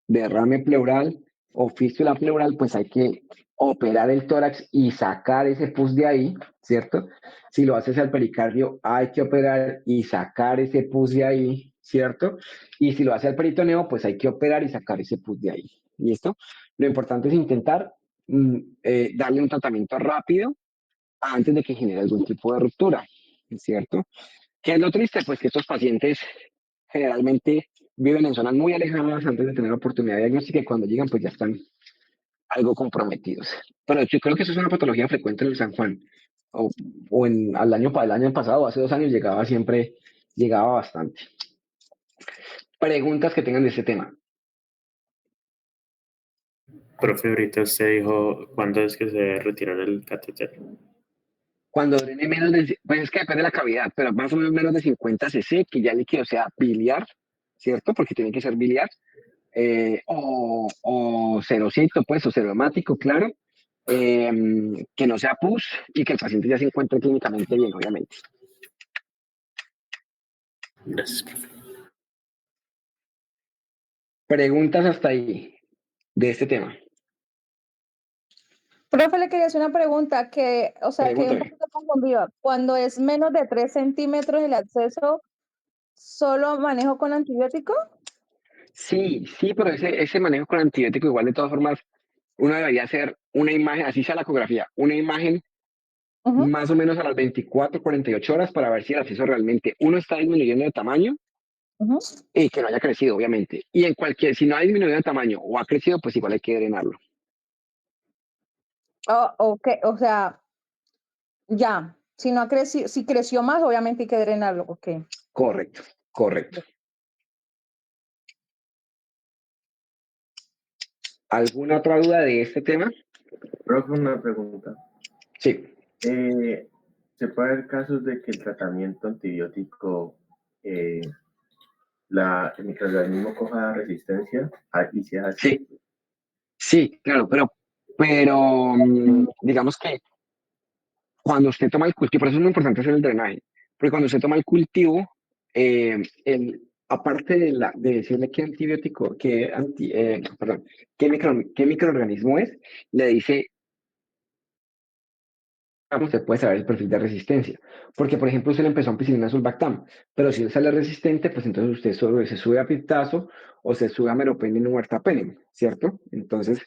derrame pleural o fístula pleural, pues hay que operar el tórax y sacar ese pus de ahí, ¿cierto? Si lo haces al pericardio, hay que operar y sacar ese pus de ahí, ¿cierto? Y si lo hace al peritoneo, pues hay que operar y sacar ese pus de ahí, ¿listo? Lo importante es intentar darle un tratamiento rápido antes de que genere algún tipo de ruptura, ¿cierto? ¿Qué es lo triste? Pues que estos pacientes generalmente viven en zonas muy alejadas antes de tener oportunidad de diagnóstica y cuando llegan pues ya están algo comprometidos. Pero yo creo que eso es una patología frecuente en el San Juan. El año pasado, hace 2 años, llegaba bastante. Preguntas que tengan de este tema. Profe, ahorita usted dijo, ¿cuándo es que se debe retirar el catéter? Cuando drene menos de, pues es que depende de la cavidad, pero más o menos de 50 cc, que ya el líquido sea biliar, ¿cierto? Porque tiene que ser biliar, o serocito, pues, o seromático, claro, que no sea pus y que el paciente ya se encuentre clínicamente bien, obviamente. Gracias, profe. Preguntas hasta ahí de este tema. Profe, le quería hacer una pregunta que, o sea, que un Pregúntame. poquito confundida. Cuando es menos de 3 centímetros el acceso, ¿solo manejo con antibiótico? Sí, sí, pero ese manejo con antibiótico, igual de todas formas, uno debería hacer una imagen, así sea la ecografía, una imagen Ujú, más o menos a las 24, 48 horas para ver si el acceso realmente, uno, está disminuyendo de tamaño ujú. y que no haya crecido, obviamente. Y si no ha disminuido de tamaño o ha crecido, pues igual hay que drenarlo. Oh, ok, o sea, ya. Si no ha crecido, si creció más, obviamente hay que drenarlo. Ok. Correcto, correcto. ¿Alguna otra duda de este tema? Profe, una pregunta. Sí. ¿Se puede haber casos de que el tratamiento antibiótico, el microorganismo coja resistencia? Y si es así, Sí, sí, claro, digamos que cuando usted toma el cultivo, por eso es muy importante hacer el drenaje, porque cuando usted toma el cultivo, aparte de decirle qué antibiótico, perdón, qué microorganismo es, le dice, usted puede saber el perfil de resistencia. Porque, por ejemplo, usted le empezó ampicilina sulbactam, pero si él sale resistente, pues entonces usted solo se sube a piptazo o se sube a meropenem o huertapenem, ¿cierto? Entonces,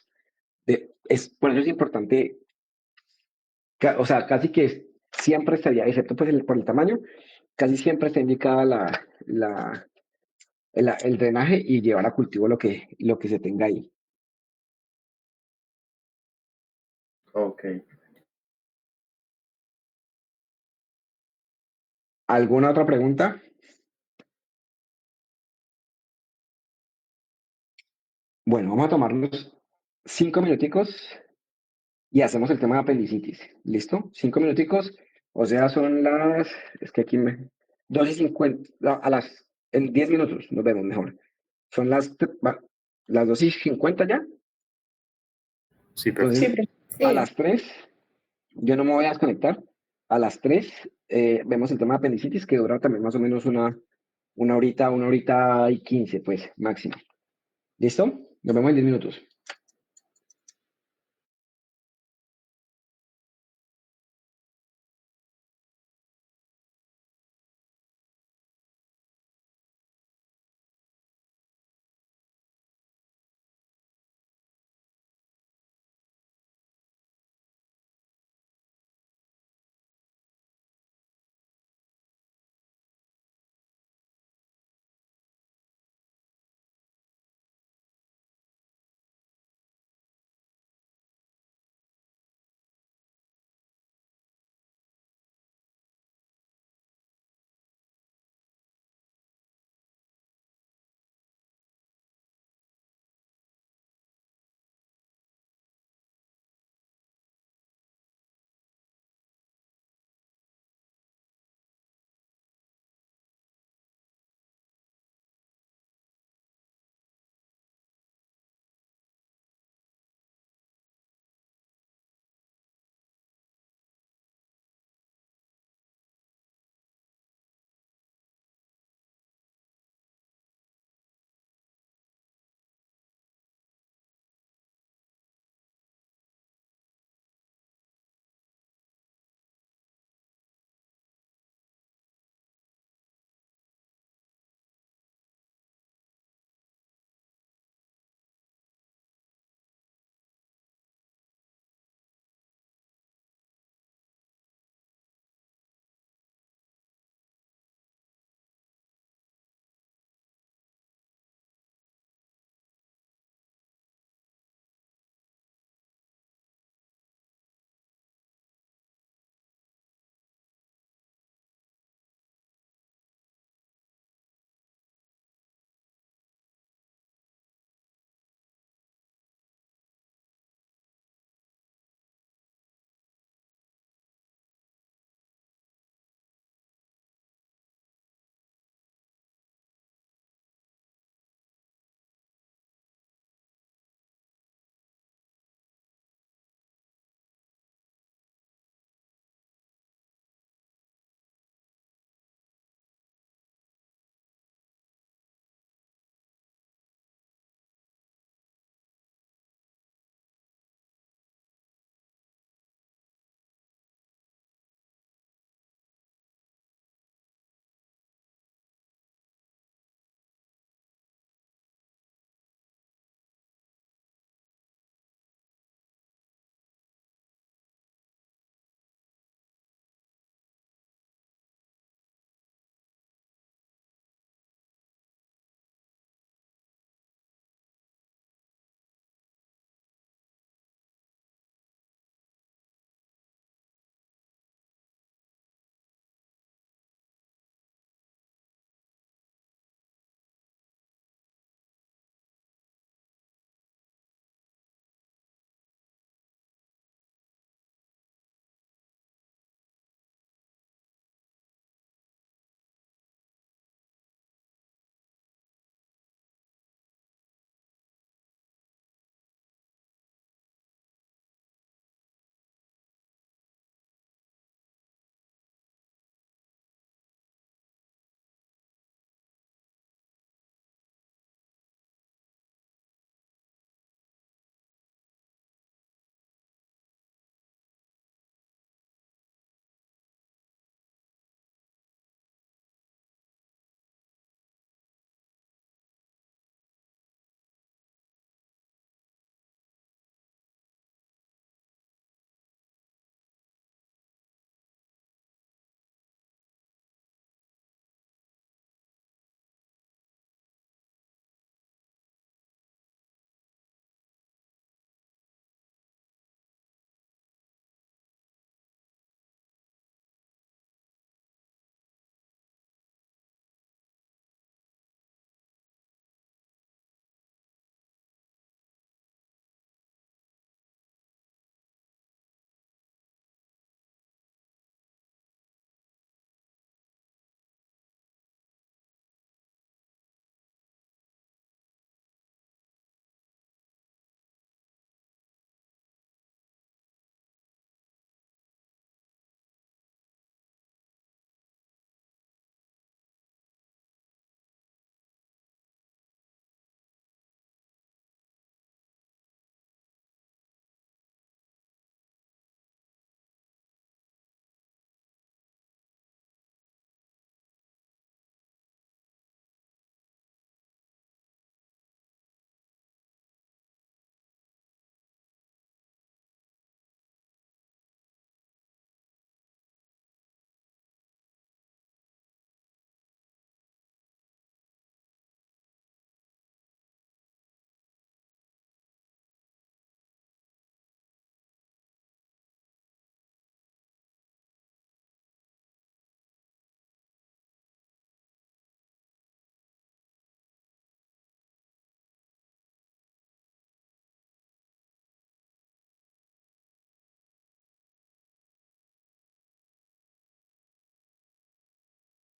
por eso es importante, o sea, casi que siempre estaría, excepto pues por el tamaño, casi siempre está indicada el drenaje y llevar a cultivo lo que se tenga ahí. Ok. ¿Alguna otra pregunta? Bueno, vamos a tomarnos 5 minuticos y hacemos el tema de apendicitis. ¿Listo? 5 minuticos, o sea, son es que aquí 2:50, no, en 10 minutos nos vemos mejor. Son las 2:50 ya. Sí, profe. Sí, Entonces, profe. a las 3 yo no me voy a desconectar. A las 3 vemos el tema de apendicitis, que dura también más o menos una horita y 15, pues, máximo. ¿Listo? Nos vemos en 10 minutos.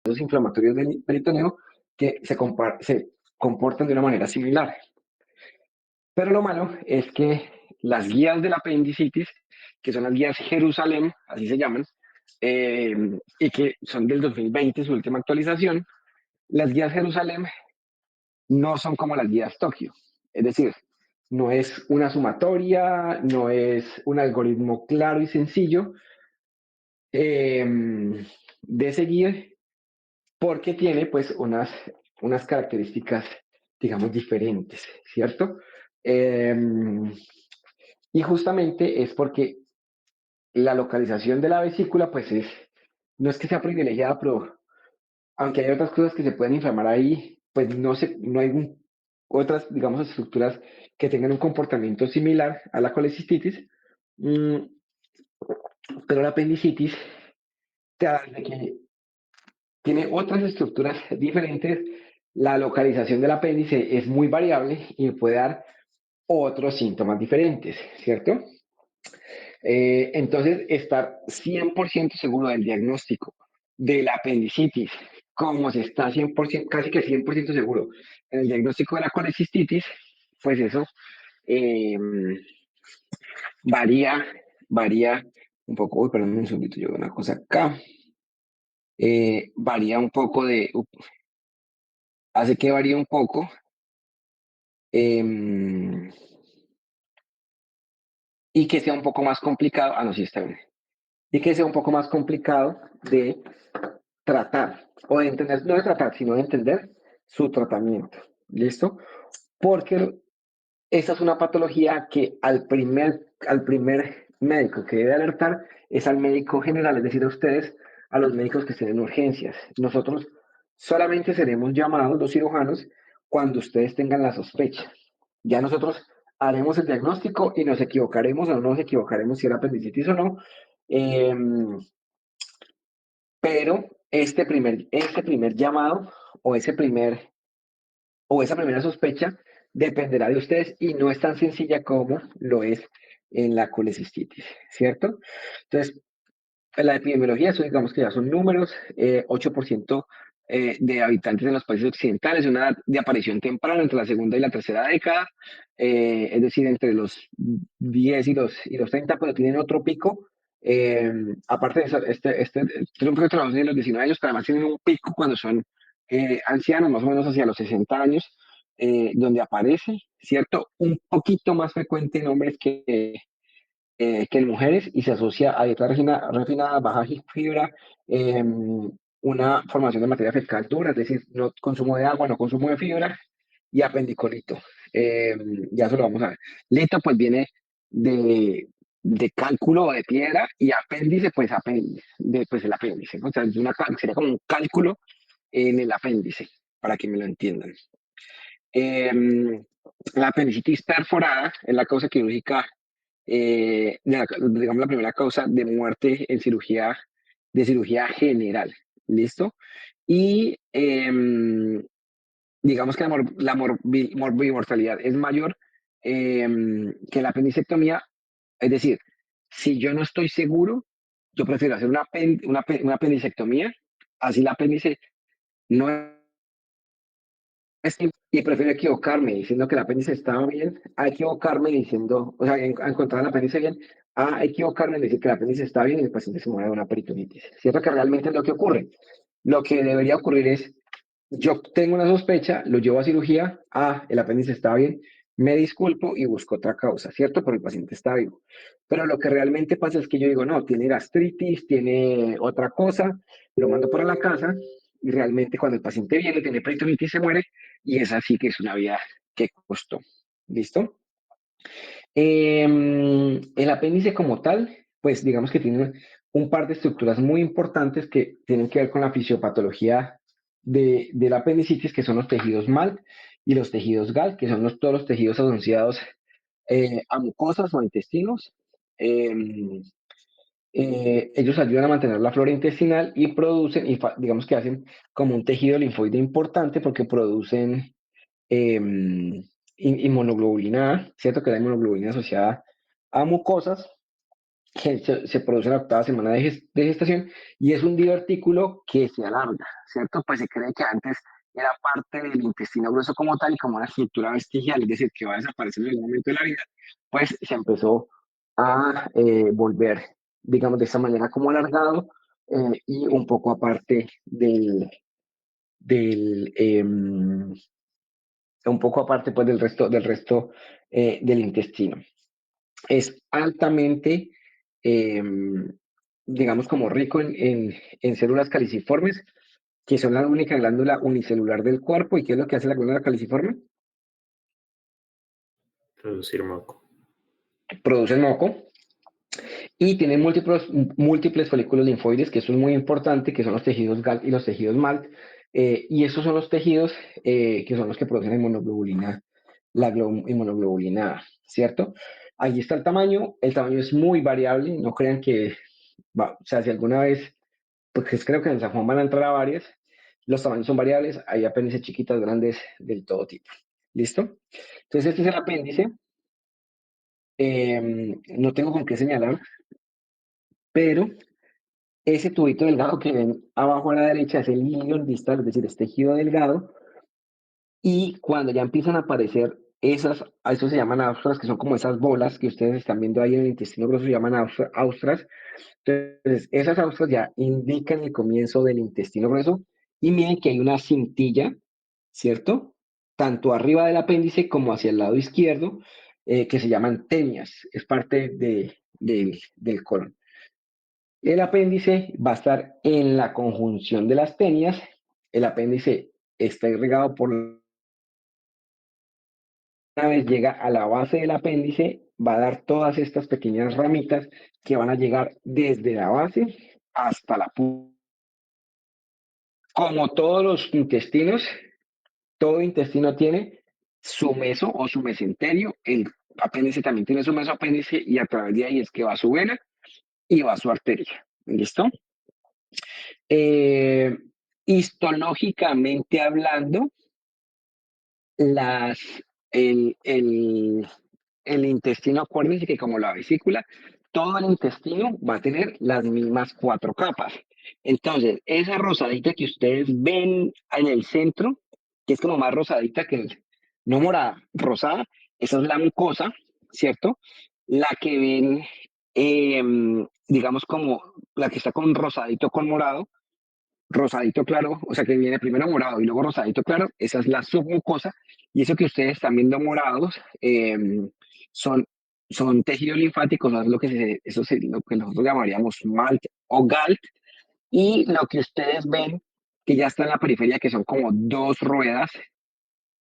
inflamatorios del peritoneo que se comportan de una manera similar. Pero lo malo es que las guías de la apendicitis, que son las guías Jerusalén, así se llaman, y que son del 2020, su última actualización, las guías Jerusalén no son como las guías Tokio. Es decir, no es una sumatoria, no es un algoritmo claro y sencillo de seguir, porque tiene pues unas características, digamos, diferentes, ¿cierto? Y justamente es porque la localización de la vesícula, pues no es que sea privilegiada, pero aunque hay otras cosas que se pueden inflamar ahí, pues no hay otras, digamos, estructuras que tengan un comportamiento similar a la colecistitis, mm, pero la apendicitis, de que tiene otras estructuras diferentes, la localización del apéndice es muy variable y puede dar otros síntomas diferentes, ¿cierto? Entonces, estar 100% seguro del diagnóstico de la apendicitis, como se está 100%, casi que 100% seguro en el diagnóstico de la colecistitis, pues eso eh, varía un poco. Uy, perdón un segundito, yo veo una cosa acá. Varía un poco hace que varíe un poco. Y que sea un poco más complicado, no, sí está bien, y que sea un poco más complicado de tratar, o de entender, no de tratar, sino de entender su tratamiento, ¿listo? Porque esa es una patología que al primer médico que debe alertar es al médico general, es decir, a ustedes, a los médicos que estén en urgencias. Nosotros solamente seremos llamados, los cirujanos, cuando ustedes tengan la sospecha. Ya nosotros haremos el diagnóstico y nos equivocaremos o no nos equivocaremos si era apendicitis o no. Eh, pero este primer llamado o esa primera sospecha dependerá de ustedes y no es tan sencilla como lo es en la colecistitis, ¿cierto? Entonces, en la epidemiología, eso digamos que ya son números, 8% de habitantes en los países occidentales, una edad de aparición temprana entre la segunda y la tercera década, es decir, entre los 10 y los 30, pero tienen otro pico. Aparte de eso, tiene un pico de trabajo en los 19 años, pero además tienen un pico cuando son ancianos, más o menos hacia los 60 años, donde aparece, ¿cierto? Un poquito más frecuente en hombres que en mujeres y se asocia a dieta refinada, baja fibra, una formación de materia fecal dura, es decir, no consumo de agua, no consumo de fibra y apendicolito. Ya eso lo vamos a ver. Lito pues viene de cálculo o de piedra y apéndice pues pues el apéndice, ¿no? O sea, sería como un cálculo en el apéndice, para que me lo entiendan. La apendicitis perforada es la causa quirúrgica, digamos, la primera causa de muerte en de cirugía general. ¿Listo? Y digamos que la mortalidad es mayor que la apendicectomía. Es decir, si yo no estoy seguro, yo prefiero hacer una apendicectomía, así el apéndice no y prefiero equivocarme diciendo que el apéndice estaba bien, a equivocarme diciendo, o sea, a encontrar el apéndice bien, a equivocarme en decir que el apéndice está bien y el paciente se muere de una peritonitis. Cierto que realmente es lo que ocurre. Lo que debería ocurrir es, yo tengo una sospecha, lo llevo a cirugía, el apéndice está bien, me disculpo y busco otra causa, ¿cierto? Pero el paciente está vivo. Pero lo que realmente pasa es que yo digo, no, tiene gastritis, tiene otra cosa, lo mando para la casa y realmente cuando el paciente viene, tiene peritonitis, se muere y esa sí que es una vida que costó. ¿Listo? El apéndice como tal, pues digamos que tiene un par de estructuras muy importantes que tienen que ver con la fisiopatología de la apendicitis, que son los tejidos MALT y los tejidos GALT, que son todos los tejidos asociados a mucosas o a intestinos. Ellos ayudan a mantener la flora intestinal y producen, digamos que hacen como un tejido linfoide importante porque producen inmunoglobulina A, ¿cierto? Que la inmunoglobulina asociada a mucosas que se produce en la octava semana de gestación y es un divertículo que se alarga, ¿cierto? Pues se cree que antes era parte del intestino grueso como tal y como una estructura vestigial, es decir, que va a desaparecer en algún momento de la vida, pues se empezó a volver, digamos, de esta manera como alargado y un poco aparte del un poco aparte pues del resto del intestino. Es altamente, eh, digamos, como rico en células caliciformes, que son la única glándula unicelular del cuerpo. ¿Y qué es lo que hace la glándula caliciforme? Producir moco. Produce moco y tiene múltiples folículos linfoides, que eso es muy importante, que son los tejidos GALT y los tejidos MALT. Y esos son los tejidos que son los que producen inmunoglobulina, inmunoglobulina A, ¿cierto? Ahí está el tamaño es muy variable, no crean que, o sea, si alguna vez, porque creo que en San Juan van a entrar a varias, los tamaños son variables, hay apéndices chiquitas, grandes, del todo tipo. ¿Listo? Entonces este es el apéndice. No tengo con qué señalar, pero ese tubito delgado que ven abajo a la derecha es el ilion distal, es decir, es tejido delgado. Y cuando ya empiezan a aparecer a eso se llaman austras, que son como esas bolas que ustedes están viendo ahí en el intestino grueso, se llaman austras. Entonces, esas austras ya indican el comienzo del intestino grueso y miren que hay una cintilla, ¿cierto? Tanto arriba del apéndice como hacia el lado izquierdo, que se llaman tenias, es parte del colon. El apéndice va a estar en la conjunción de las tenias. El apéndice está irrigado por una vez llega a la base del apéndice, va a dar todas estas pequeñas ramitas que van a llegar desde la base hasta la punta. Como todos los intestinos, todo intestino tiene su meso o su mesenterio. El apéndice también tiene su mesoapéndice y a través de ahí es que va su vena y va su arteria. ¿Listo? Eh, histológicamente hablando, las, el, el, el intestino, acuérdense que como la vesícula, todo el intestino va a tener las mismas 4 capas. Entonces, esa rosadita que ustedes ven en el centro, que es como más rosadita no morada, rosada, esa es la mucosa, ¿cierto? La que ven, digamos como la que está con rosadito con morado, rosadito claro, o sea que viene primero morado y luego rosadito claro, esa es la submucosa, y eso que ustedes están viendo morados son, son tejidos linfáticos, ¿no? Es lo que nosotros llamaríamos MALT o GALT, y lo que ustedes ven que ya está en la periferia, que son como 2 ruedas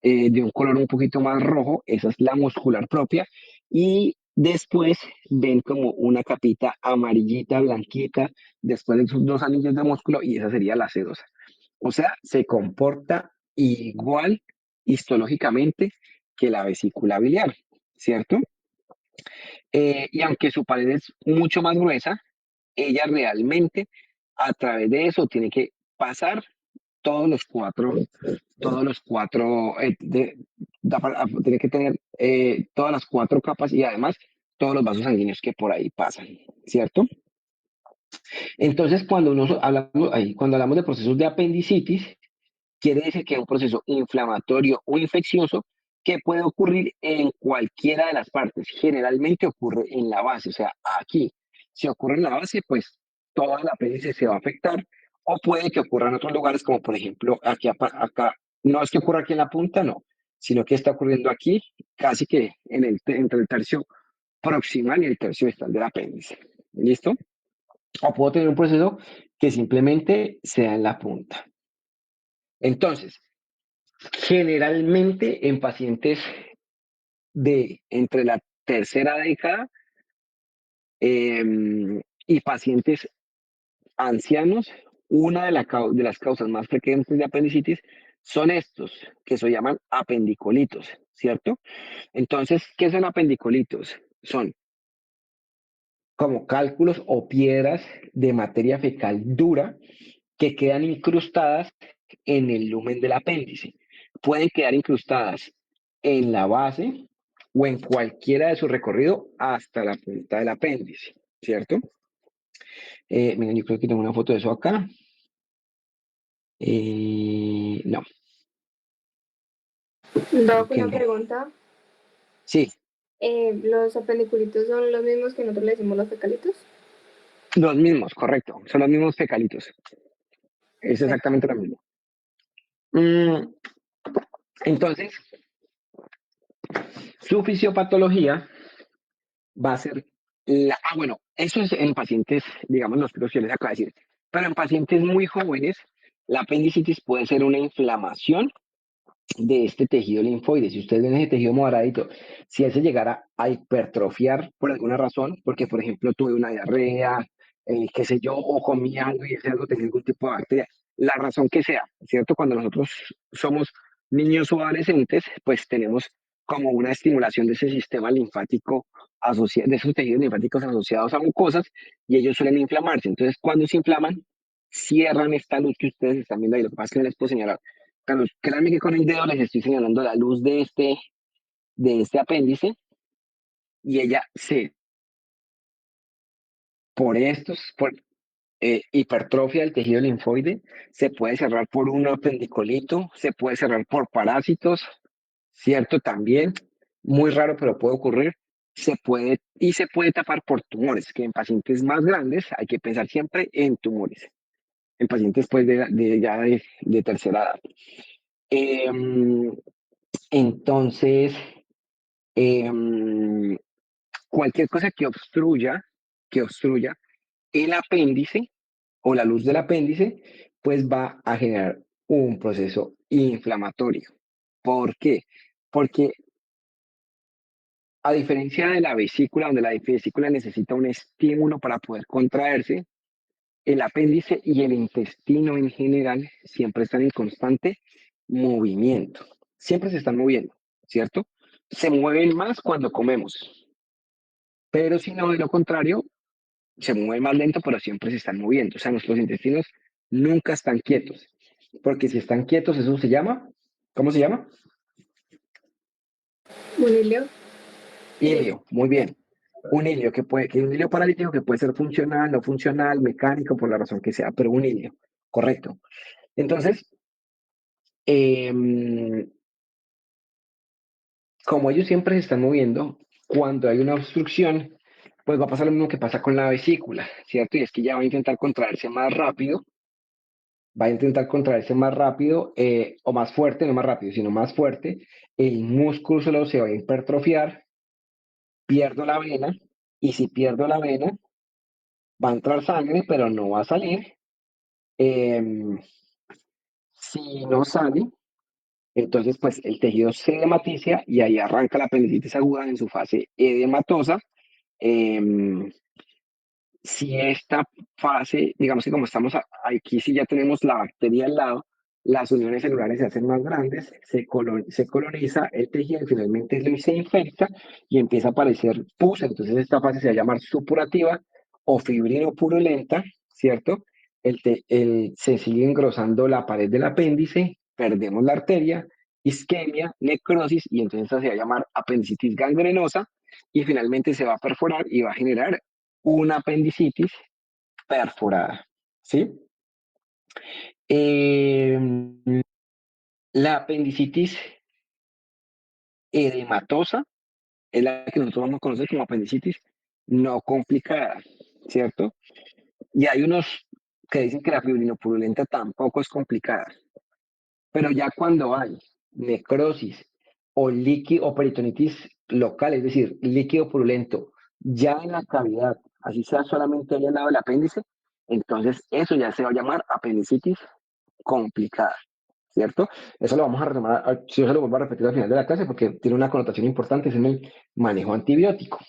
de un color un poquito más rojo, esa es la muscular propia, y después ven como una capita amarillita, blanquita, después de esos 2 anillos de músculo, y esa sería la sedosa. O sea, se comporta igual histológicamente que la vesícula biliar, ¿cierto? Y aunque su pared es mucho más gruesa, ella realmente a través de eso tiene que pasar todos los cuatro, tiene que tener todas las 4 capas y además todos los vasos sanguíneos que por ahí pasan, ¿cierto? Entonces, cuando hablamos de procesos de apendicitis, quiere decir que es un proceso inflamatorio o infeccioso que puede ocurrir en cualquiera de las partes. Generalmente ocurre en la base, o sea, aquí. Si ocurre en la base, pues toda la apéndice se va a afectar. O puede que ocurra en otros lugares, como por ejemplo aquí, acá. No es que ocurra aquí en la punta, no, sino que está ocurriendo aquí, casi que entre el tercio proximal y el tercio distal del apéndice. ¿Listo? O puedo tener un proceso que simplemente sea en la punta. Entonces, generalmente en pacientes de entre la tercera década y pacientes ancianos, una de las causas más frecuentes de apendicitis son estos, que se llaman apendicolitos, ¿cierto? Entonces, ¿qué son apendicolitos? Son como cálculos o piedras de materia fecal dura que quedan incrustadas en el lumen del apéndice. Pueden quedar incrustadas en la base o en cualquiera de su recorrido hasta la punta del apéndice. ¿cierto? Miren, yo creo que tengo una foto de eso acá. No, creo Doc, que una no. pregunta. Sí, ¿Los apeniculitos son los mismos que nosotros le decimos los fecalitos? los mismos, correcto. Son los mismos fecalitos. Es Perfecto. exactamente lo mismo. Mm, entonces, su fisiopatología va a ser bueno, eso es en pacientes, digamos, los que les acabo de decir. Pero en pacientes muy jóvenes, la apendicitis puede ser una inflamación de este tejido linfoide. Si ustedes ven ese tejido moderadito, si él se llegara a hipertrofiar por alguna razón, porque por ejemplo tuve una diarrea, qué sé yo, o comí algo y ese algo tenía algún tipo de bacteria, la razón que sea, ¿cierto? Cuando nosotros somos niños o adolescentes, pues tenemos como una estimulación de ese sistema linfático asociado, de esos tejidos linfáticos asociados a mucosas y ellos suelen inflamarse. Entonces, cuando se inflaman, cierran esta luz que ustedes están viendo ahí. Lo que pasa es que no les puedo señalar. Carlos, créanme que con el dedo les estoy señalando la luz de este apéndice y ella por hipertrofia del tejido linfoide, se puede cerrar por un apendicolito, se puede cerrar por parásitos, ¿cierto? También, muy raro, pero puede ocurrir. Se puede tapar por tumores, que en pacientes más grandes hay que pensar siempre en tumores, en pacientes pues de tercera edad. Em, entonces, em, cualquier cosa que obstruya el apéndice o la luz del apéndice, pues va a generar un proceso inflamatorio. ¿Por qué? Porque a diferencia de la vesícula, donde la vesícula necesita un estímulo para poder contraerse, el apéndice y el intestino en general siempre están en constante movimiento. Siempre se están moviendo, ¿cierto? Se mueven más cuando comemos, pero si no, de lo contrario, se mueven más lento, pero siempre se están moviendo. O sea, nuestros intestinos nunca están quietos, porque si están quietos, eso se llama, ¿cómo se llama? Munilio. Ilio, muy bien. Un ilio que un ilio paralítico que puede ser funcional, no funcional, mecánico, por la razón que sea, pero un ilio, correcto. Entonces, em, como ellos siempre se están moviendo, cuando hay una obstrucción, pues va a pasar lo mismo que pasa con la vesícula, ¿cierto? Y es que ya va a intentar contraerse más rápido, o más fuerte, no más rápido, sino más fuerte. El músculo se va a hipertrofiar, pierdo la vena, y si pierdo la vena, va a entrar sangre, pero no va a salir. Em, si no sale, entonces pues el tejido se edematicia y ahí arranca la apendicitis aguda en su fase edematosa. Em, si esta fase, digamos que como estamos aquí, si ya tenemos la bacteria al lado, las uniones celulares se hacen más grandes, se coloniza el tejido y finalmente se infecta y empieza a aparecer pus. Entonces esta fase se va a llamar supurativa o fibrinopurulenta, ¿cierto? Se sigue engrosando la pared del apéndice, perdemos la arteria, isquemia, necrosis, y entonces esta se va a llamar apendicitis gangrenosa y finalmente se va a perforar y va a generar una apendicitis perforada, ¿sí? Eh, la apendicitis edematosa es la que nosotros vamos a conocer como apendicitis no complicada, ¿cierto? Y hay unos que dicen que la fibrinopurulenta tampoco es complicada, pero ya cuando hay necrosis o líquido o peritonitis local, es decir, líquido purulento, ya en la cavidad, así sea solamente ahí al lado del apéndice, entonces eso ya se va a llamar apendicitis complicada, ¿cierto? Eso lo vamos a retomar, yo se lo vuelvo a repetir al final de la clase porque tiene una connotación importante, es en el manejo antibiótico.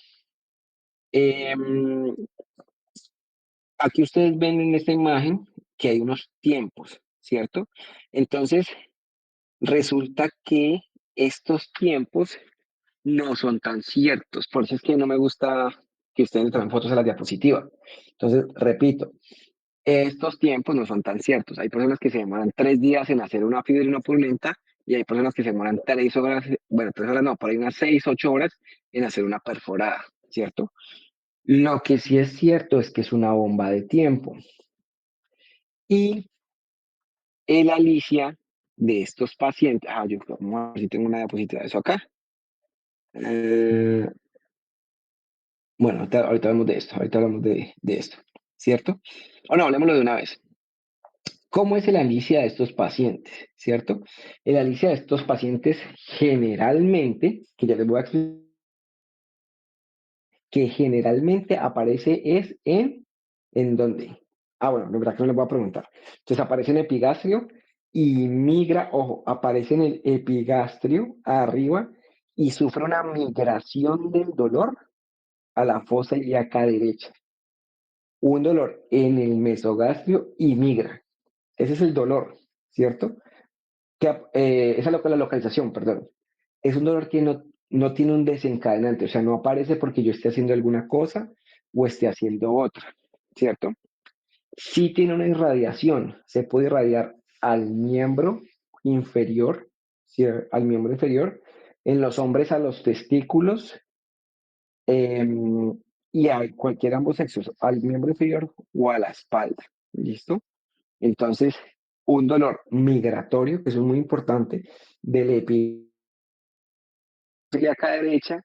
Em, Aquí ustedes ven en esta imagen que hay unos tiempos, ¿cierto? Entonces, resulta que estos tiempos no son tan ciertos, por eso es que no me gusta que ustedes tomen fotos a la diapositiva. Entonces, repito, estos tiempos no son tan ciertos. Hay personas que se demoran 3 días en hacer una fibrina purulenta y hay personas que se demoran 3 horas, bueno, 3 horas no, por ahí unas 6, 8 horas en hacer una perforada, ¿cierto? Lo que sí es cierto es que es una bomba de tiempo. Y el Alicia de estos pacientes, yo vamos a ver si tengo una diapositiva de eso acá. Eh, bueno, ahorita hablamos de esto, ahorita hablamos de esto, ¿cierto? O no, hablemoslo de una vez. ¿Cómo es el Alicia de estos pacientes, cierto? El Alicia de estos pacientes generalmente, que ya les voy a explicar, que generalmente aparece es ¿en dónde? Bueno, la verdad que no les voy a preguntar. Entonces aparece en epigastrio y migra, ojo, aparece en el epigastrio arriba y sufre una migración del dolor a la fosa ilíaca derecha. Un dolor en el mesogastrio y migra. Ese es el dolor, ¿cierto? Esa es la localización, perdón. Es un dolor que no tiene un desencadenante, o sea, no aparece porque yo esté haciendo alguna cosa o esté haciendo otra, ¿cierto? Sí tiene una irradiación, se puede irradiar al miembro inferior, ¿sí? Al miembro inferior, en los hombres a los testículos y a cualquier ambos sexos, al miembro inferior o a la espalda, ¿listo? Entonces, un dolor migratorio, que eso es muy importante, del acá derecha,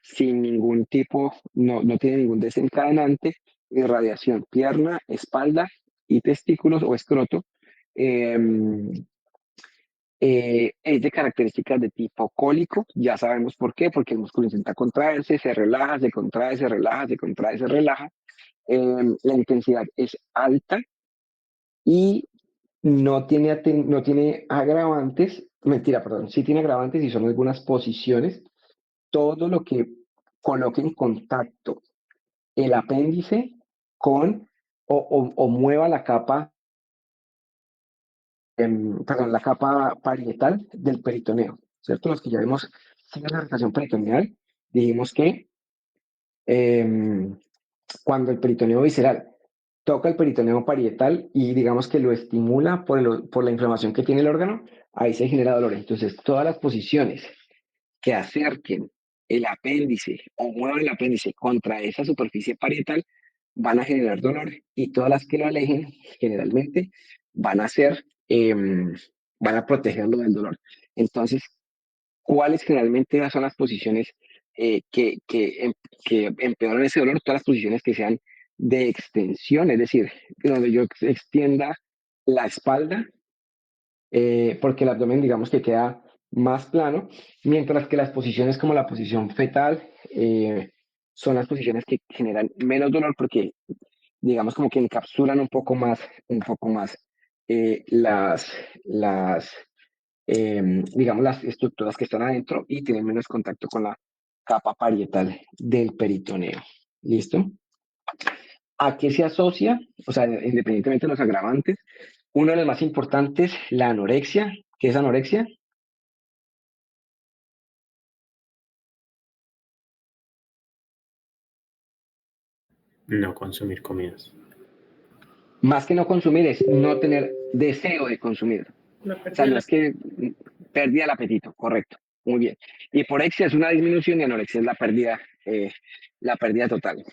sin ningún tipo, no tiene ningún desencadenante, irradiación pierna, espalda y testículos o escroto. eh, es de características de tipo cólico, ya sabemos por qué, porque el músculo intenta contraerse, se relaja, se contrae, se relaja, se contrae, se relaja. La intensidad es alta y no tiene agravantes, mentira, perdón, sí tiene agravantes y son algunas posiciones. Todo lo que coloque en contacto el apéndice con o mueva la capa, perdón, la capa parietal del peritoneo, ¿cierto? Los que ya vemos sin la irritación peritoneal, dijimos que em, cuando el peritoneo visceral toca el peritoneo parietal y digamos que lo estimula por la inflamación que tiene el órgano, ahí se genera dolor. Entonces, todas las posiciones que acerquen el apéndice o muevan el apéndice contra esa superficie parietal van a generar dolor y todas las que lo alejen generalmente van a ser, van a protegerlo del dolor. Entonces, ¿cuáles generalmente son las posiciones que empeoran ese dolor? Todas las posiciones que sean de extensión, es decir, donde yo extienda la espalda, porque el abdomen digamos que queda más plano, mientras que las posiciones como la posición fetal son las posiciones que generan menos dolor porque digamos como que encapsulan un poco más las digamos, las estructuras que están adentro y tienen menos contacto con la capa parietal del peritoneo. ¿Listo? ¿A qué se asocia? O sea, independientemente de los agravantes, uno de los más importantes, la anorexia. ¿Qué es anorexia? No consumir comidas. Más que no consumir, es no tener deseo de consumir. O sea, no es que pérdida el apetito, correcto. Muy bien. Hiporexia es una disminución y anorexia es la pérdida total.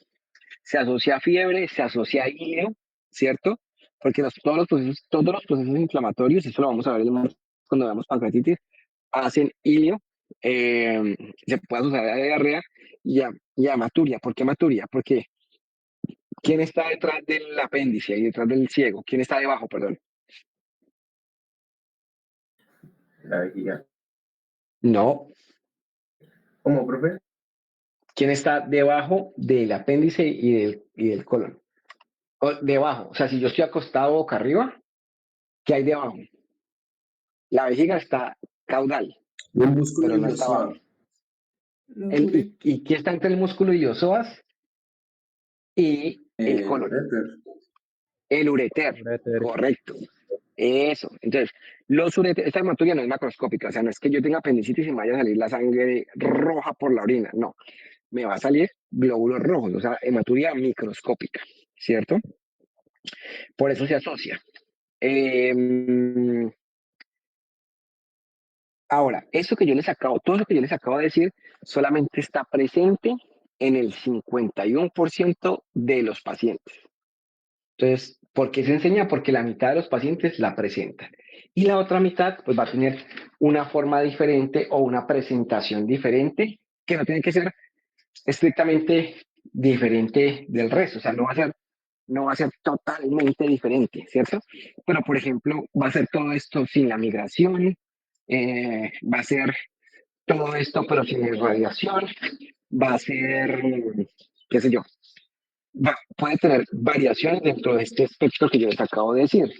Se asocia a fiebre, se asocia a ileo, ¿cierto? Porque todos los procesos inflamatorios, eso lo vamos a ver cuando veamos pancreatitis, hacen ileo, se puede asociar a diarrea y a hematuria. ¿Por qué hematuria? Porque ¿quién está detrás del apéndice y detrás del ciego? ¿Quién está debajo, perdón? La vejiga. No. ¿Cómo, profe? ¿Quién está debajo del apéndice y del colon? Debajo, o sea, si yo estoy acostado boca arriba, ¿qué hay debajo? La vejiga está caudal, Un músculo pero no está abajo. ileosual. ¿Y qué está entre el músculo iliosoas y el El colon? uréter. El ureter, Ureter. correcto. Eso. Entonces, esta hematuria no es macroscópica, o sea, no es que yo tenga apendicitis y me vaya a salir la sangre roja por la orina, no. Me va a salir glóbulos rojos, o sea, hematuria microscópica, ¿cierto? Por eso se asocia. Ahora, todo eso que yo les acabo de decir, solamente está presente en el 51% de los pacientes. Entonces, ¿por qué se enseña? Porque la mitad de los pacientes la presentan. Y la otra mitad, pues va a tener una forma diferente o una presentación diferente, que no tiene que ser estrictamente diferente del resto. O sea, no va a ser totalmente diferente, ¿cierto? Pero, por ejemplo, va a ser todo esto sin la migración, va a ser todo esto pero sin irradiación, va a ser, qué sé yo, puede tener variaciones dentro de este espectro que yo les acabo de decir.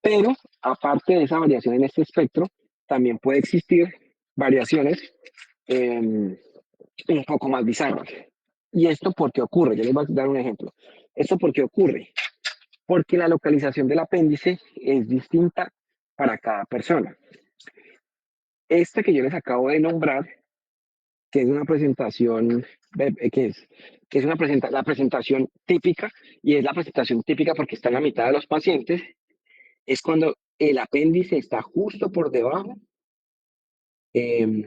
Pero, aparte de esa variación en este espectro, también puede existir variaciones un poco más bizarras. ¿Y esto por qué ocurre? Yo les voy a dar un ejemplo. ¿Esto por qué ocurre? Porque la localización del apéndice es distinta para cada persona. Esta que yo les acabo de nombrar, que es una presentación, que es la presentación típica, y es la presentación típica porque está en la mitad de los pacientes, es cuando el apéndice está justo por debajo, eh,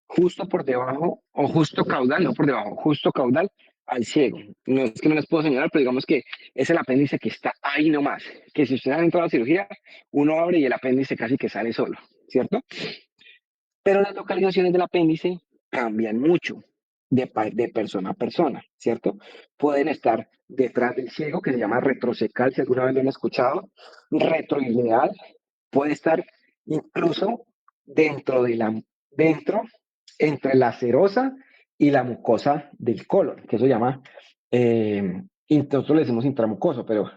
justo por debajo, o justo caudal, no por debajo, justo caudal al ciego. No es que no les puedo señalar, pero digamos que es el apéndice que está ahí nomás, que si ustedes han entrado a la cirugía, uno abre y el apéndice casi que sale solo, ¿cierto? Pero las localizaciones del apéndice cambian mucho de persona a persona, ¿cierto? Pueden estar detrás del ciego, que se llama retrocecal, si alguna vez lo han escuchado, retroileal, puede estar incluso dentro dentro, entre la serosa y la mucosa del colon, que eso llama, nosotros le decimos intramucoso, pero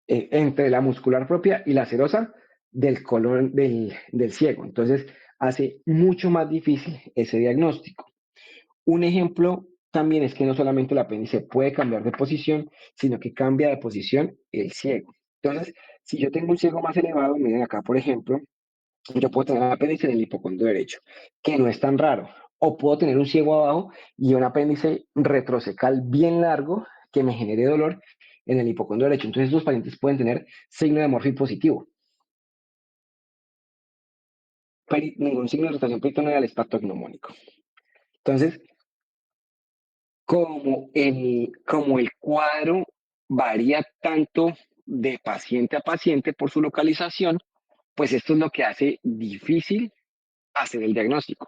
entre la muscular propia y la serosa del colon del ciego. Entonces, hace mucho más difícil ese diagnóstico. Un ejemplo también es que no solamente el apéndice puede cambiar de posición, sino que cambia de posición el ciego. Entonces, si yo tengo un ciego más elevado, miren acá, por ejemplo, yo puedo tener apéndice en el hipocondrio derecho, que no es tan raro. O puedo tener un ciego abajo y un apéndice retrocecal bien largo que me genere dolor en el hipocondrio derecho. Entonces, estos pacientes pueden tener signo de Murphy positivo. Ningún signo de rotación peritoneal es patognomónico. Entonces, como el cuadro varía tanto de paciente a paciente por su localización, pues esto es lo que hace difícil hacer el diagnóstico.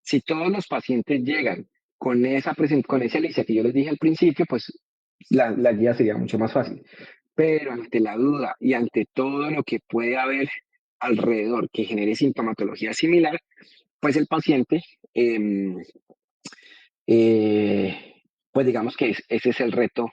Si todos los pacientes llegan con con esa lista que yo les dije al principio, pues la guía sería mucho más fácil. Pero ante la duda y ante todo lo que puede haber alrededor que genere sintomatología similar, pues el paciente, pues digamos que ese es el reto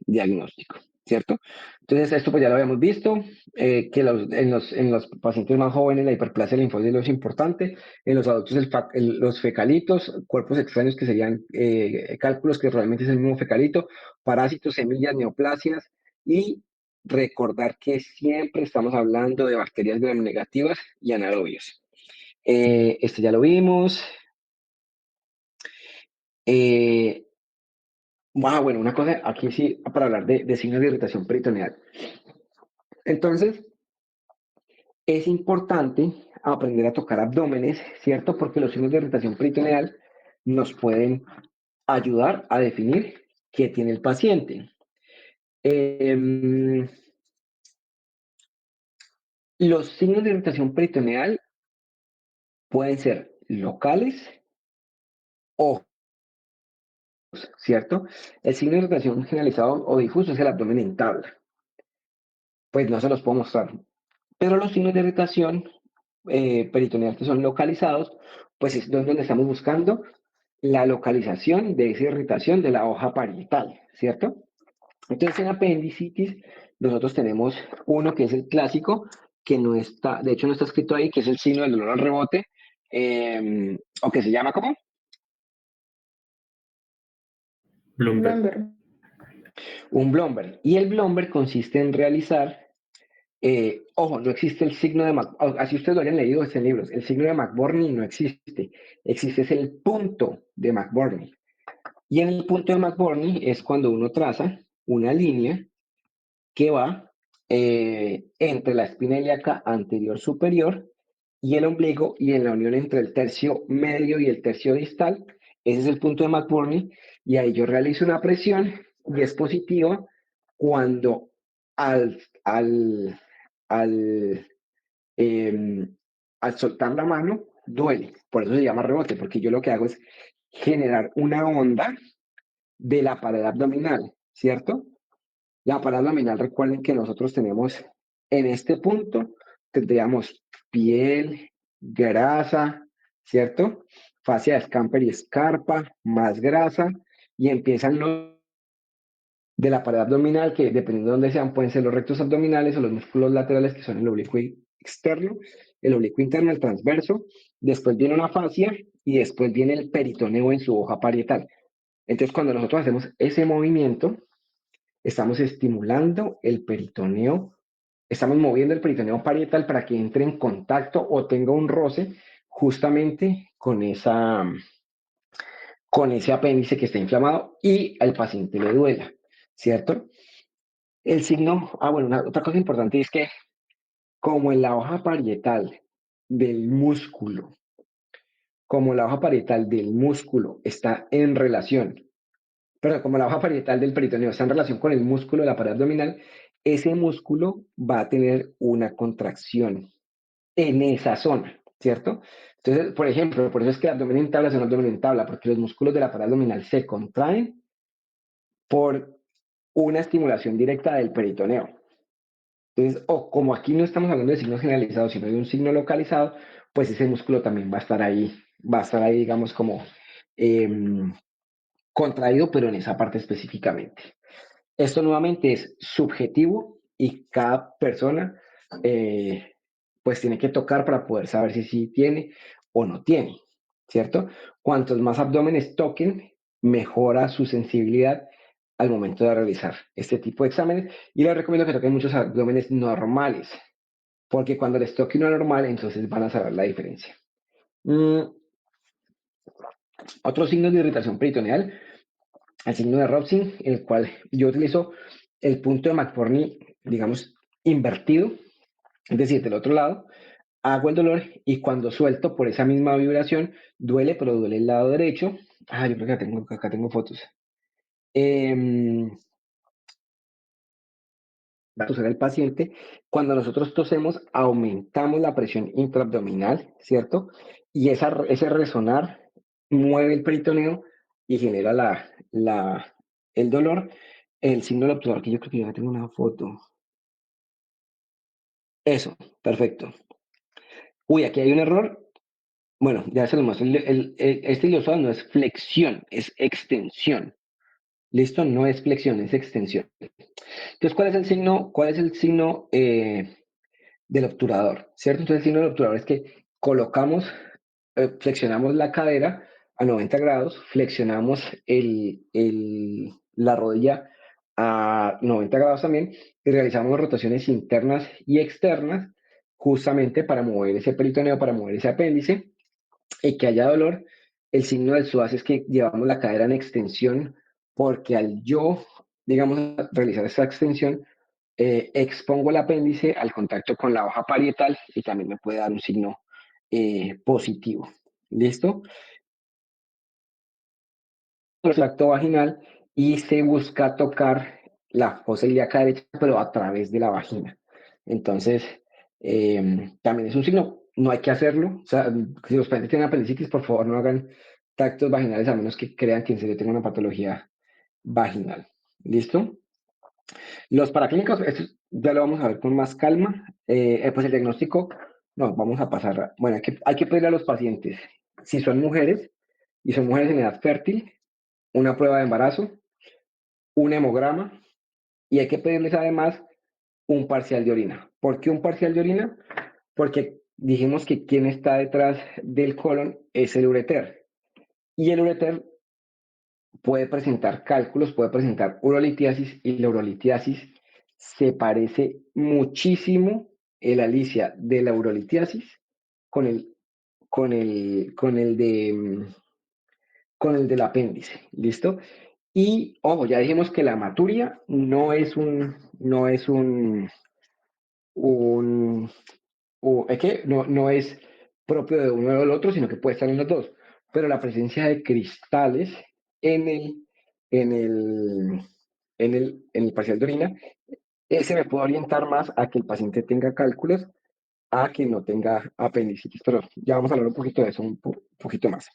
diagnóstico, ¿cierto? Entonces, esto pues ya lo habíamos visto, que en los pacientes más jóvenes la hiperplasia linfótica es importante, en los adultos los fecalitos, cuerpos extraños que serían cálculos que realmente es el mismo fecalito, parásitos, semillas, neoplasias, y recordar que siempre estamos hablando de bacterias gram negativas y anaerobios. Este ya lo vimos. Bueno, una cosa, aquí sí, para hablar de signos de irritación peritoneal. Entonces, es importante aprender a tocar abdómenes, ¿cierto? Porque los signos de irritación peritoneal nos pueden ayudar a definir qué tiene el paciente. Los signos de irritación peritoneal pueden ser locales o, ¿cierto? El signo de irritación generalizado o difuso es el abdomen en tabla. Pues no se los puedo mostrar. Pero los signos de irritación peritoneal que son localizados, pues es donde estamos buscando la localización de esa irritación de la hoja parietal, ¿cierto? Entonces, en apendicitis, nosotros tenemos uno que es el clásico, que no está, de hecho no está escrito ahí, que es el signo del dolor al rebote, o que se llama ¿cómo? Bloomberg. Un Blomberg. Y el Blomberg consiste en realizar, ojo, no existe el signo de así ustedes lo hayan leído en libros, el signo de McBurney no existe, existe es el punto de McBurney. Y en el punto de McBurney es cuando uno traza una línea que va entre la espina ilíaca anterior superior y el ombligo, y en la unión entre el tercio medio y el tercio distal, ese es el punto de McBurney, y ahí yo realizo una presión y es positiva cuando al, al, al, al soltar la mano duele. Por eso se llama rebote, porque yo lo que hago es generar una onda de la pared abdominal, ¿cierto? La pared abdominal, recuerden que nosotros tenemos en este punto, tendríamos piel, grasa, ¿cierto? Fascia de Scamper y escarpa, más grasa, y empiezan los de la pared abdominal, que dependiendo de dónde sean, pueden ser los rectos abdominales o los músculos laterales, que son el oblicuo externo, el oblicuo interno, el transverso, después viene una fascia y después viene el peritoneo en su hoja parietal. Entonces, cuando nosotros hacemos ese movimiento, estamos estimulando el peritoneo, estamos moviendo el peritoneo parietal para que entre en contacto o tenga un roce justamente con ese apéndice que está inflamado y al paciente le duela, ¿cierto? El signo, bueno, otra cosa importante es que como en la hoja parietal del músculo, como la hoja parietal del músculo está en relación, pero como la hoja parietal del peritoneo está en relación con el músculo de la pared abdominal, ese músculo va a tener una contracción en esa zona, ¿cierto? Entonces, por ejemplo, por eso es que el abdomen en tabla es un abdomen en tabla, porque los músculos de la pared abdominal se contraen por una estimulación directa del peritoneo. Entonces, o como aquí no estamos hablando de signos generalizados, sino de un signo localizado, pues ese músculo también va a estar ahí, digamos, como eh, contraído, pero en esa parte específicamente. Esto nuevamente es subjetivo y cada persona pues tiene que tocar para poder saber si sí tiene o no tiene, ¿cierto? Cuantos más abdómenes toquen, mejora su sensibilidad al momento de realizar este tipo de exámenes y les recomiendo que toquen muchos abdómenes normales, porque cuando les toque uno normal, entonces van a saber la diferencia. Otros signos de irritación peritoneal, el signo de Robson, en el cual yo utilizo el punto de McBurney, digamos, invertido, es decir, del otro lado, hago el dolor y cuando suelto por esa misma vibración, duele, pero duele el lado derecho. Yo creo que acá tengo fotos. Va a toser el paciente. Cuando nosotros tosemos, aumentamos la presión intraabdominal, ¿cierto? Y ese resonar mueve el peritoneo y genera el dolor. El signo del obturador, que yo creo que ya tengo una foto. Eso, perfecto. Uy, aquí hay un error. Bueno, ya se lo muestro. Este ilosado no es flexión, es extensión. ¿Listo? No es flexión, es extensión. Entonces, ¿cuál es el signo? ¿Cuál es el signo del obturador? ¿Cierto? Entonces, el signo del obturador es que colocamos, flexionamos la cadera a 90 grados, flexionamos la rodilla a 90 grados también y realizamos rotaciones internas y externas justamente para mover ese peritoneo, para mover ese apéndice y que haya dolor. El signo del psoas es que llevamos la cadera en extensión porque al yo, digamos, realizar esa extensión, expongo el apéndice al contacto con la hoja parietal y también me puede dar un signo positivo. ¿Listo? El tracto vaginal y se busca tocar la fosa ilíaca derecha, pero a través de la vagina. Entonces, también es un signo, no hay que hacerlo. O sea, si los pacientes tienen apendicitis, por favor no hagan tactos vaginales a menos que crean que en serio tengan una patología vaginal. ¿Listo? Los paraclínicos, esto ya lo vamos a ver con más calma. Pues el diagnóstico, no, vamos a pasar. Bueno, hay que pedirle a los pacientes, si son mujeres y son mujeres en edad fértil, una prueba de embarazo, un hemograma y hay que pedirles además un parcial de orina. ¿Por qué un parcial de orina? Porque dijimos que quien está detrás del colon es el ureter y el ureter puede presentar cálculos, puede presentar urolitiasis y la urolitiasis se parece muchísimo el alicia de la urolitiasis con con el del apéndice, ¿listo? Y, ojo, ya dijimos que la hematuria no es un o es que no es propio de uno o del otro, sino que puede estar en los dos. Pero la presencia de cristales en en el, en el parcial de orina, ese me puede orientar más a que el paciente tenga cálculos, a que no tenga apendicitis. Pero ya vamos a hablar un poquito de eso, poquito más.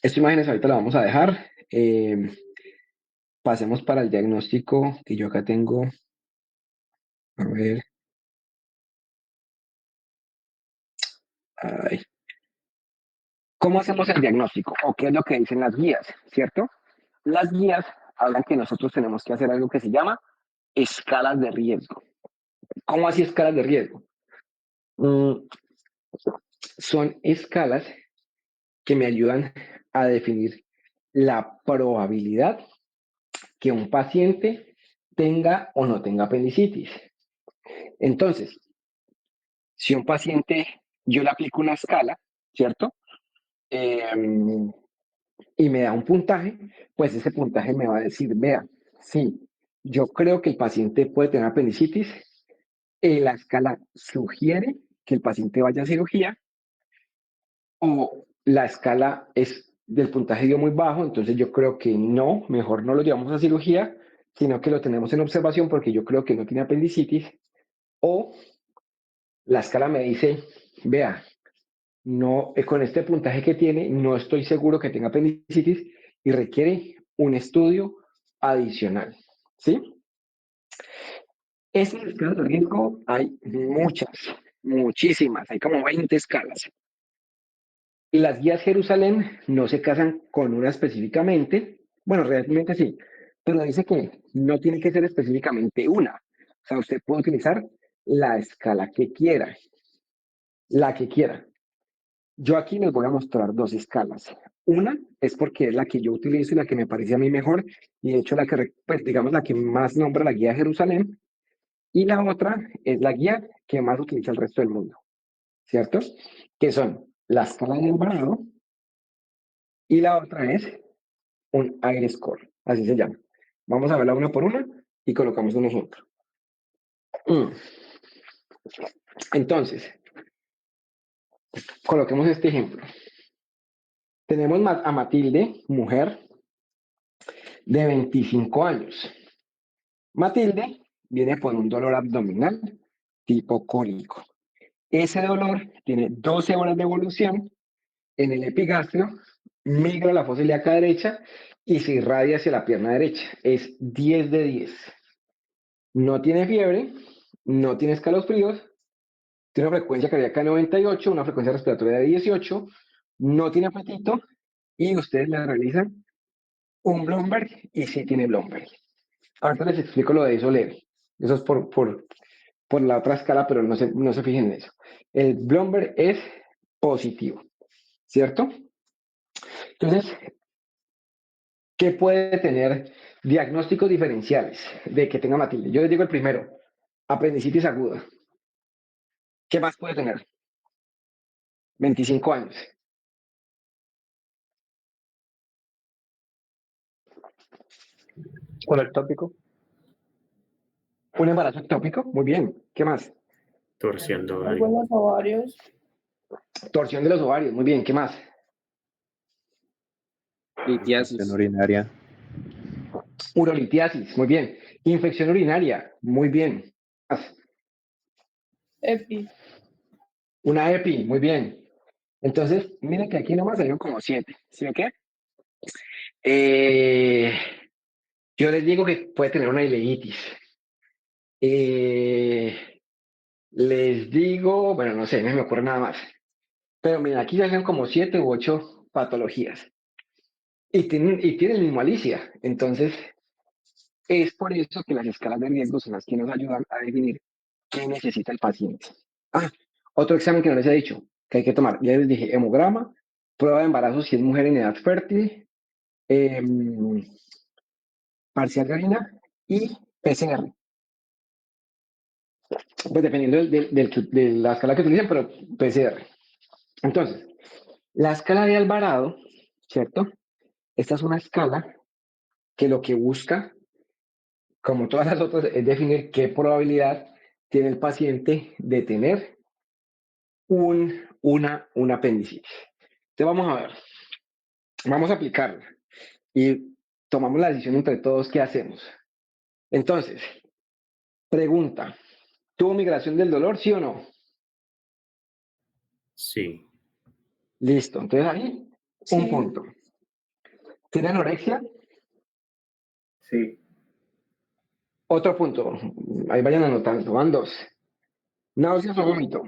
Esta imágenes ahorita la vamos a dejar. Pasemos para el diagnóstico que yo acá tengo. A ver. Ay. ¿Cómo hacemos el diagnóstico? ¿O qué es lo que dicen las guías? ¿Cierto? Las guías hablan que nosotros tenemos que hacer algo que se llama escalas de riesgo. ¿Cómo así escalas de riesgo? Son escalas que me ayudan a definir la probabilidad que un paciente tenga o no tenga apendicitis. Entonces, si un paciente, yo le aplico una escala, ¿cierto? Y me da un puntaje, pues ese puntaje me va a decir, vea, sí, yo creo que el paciente puede tener apendicitis, la escala sugiere que el paciente vaya a cirugía, o la escala es del puntaje dio muy bajo, entonces yo creo que no, mejor no lo llevamos a cirugía, sino que lo tenemos en observación porque yo creo que no tiene apendicitis, o la escala me dice, vea, no, con este puntaje que tiene, no estoy seguro que tenga apendicitis y requiere un estudio adicional, ¿sí? Esas escalas de riesgo hay muchas, muchísimas, hay como 20 escalas. Las guías Jerusalén no se casan con una específicamente, bueno, realmente sí, pero dice que no tiene que ser específicamente una. O sea, usted puede utilizar la escala que quiera, la que quiera. Yo aquí les voy a mostrar dos escalas. Una es porque es la que yo utilizo y la que me parece a mí mejor, y de hecho la que, pues, digamos, la que más nombra la guía Jerusalén, y la otra es la guía que más utiliza el resto del mundo, ¿cierto? Que son la escala de Alvarado y la otra es un air score, así se llama. Vamos a verla una por una y colocamos un ejemplo. Entonces, coloquemos este ejemplo. Tenemos a Matilde, mujer de 25 años. Matilde viene por un dolor abdominal tipo cólico. Ese dolor tiene 12 horas de evolución en el epigastrio, migra a la fosa ilíaca derecha y se irradia hacia la pierna derecha. Es 10 de 10. No tiene fiebre, no tiene escalofríos, tiene una frecuencia cardíaca de 98, una frecuencia respiratoria de 18, no tiene apetito y ustedes le realizan un Blomberg y sí tiene Blomberg. Ahorita les explico lo de eso leve. Eso es por la otra escala, pero no se fijen en eso. El Blomberg es positivo, ¿cierto? Entonces, ¿qué puede tener diagnósticos diferenciales de que tenga Matilde? Yo les digo el primero, apendicitis aguda. ¿Qué más puede tener? 25 años. Un ectópico, Un embarazo ectópico, muy bien. ¿Qué más? Torsión de ovario. Algunos ovarios. Torsión de los ovarios, muy bien. ¿Qué más? Litiasis. urinaria. Urolitiasis, muy bien. Infección urinaria, muy bien. ¿Qué más? Epi. Una EPI, muy bien. Entonces, miren que aquí nomás salieron como 7. ¿Sí o qué? Yo les digo que puede tener una ileitis. Les digo, bueno, no sé, no me ocurre nada más. Pero mira, aquí salieron como 7 u 8 patologías. Y tienen el mismo Alicia. Entonces, es por eso que las escalas de riesgo son las que nos ayudan a definir qué necesita el paciente. Ah, otro examen que no les he dicho, que hay que tomar. Ya les dije, hemograma, prueba de embarazo si es mujer en edad fértil, parcial de orina y PCR. Pues dependiendo de la escala que utilicen, pero PCR. Entonces, la escala de Alvarado, ¿cierto? Esta es una escala que lo que busca, como todas las otras, es definir qué probabilidad tiene el paciente de tener un apendicitis. Entonces vamos a ver, vamos a aplicarla y tomamos la decisión entre todos qué hacemos. Entonces, pregunta, ¿tuvo migración del dolor, sí o no? Sí. Listo, entonces ahí Sí. un punto. ¿Tiene anorexia? Sí. Otro punto. Ahí vayan anotando, van 2. Náuseas o vómito.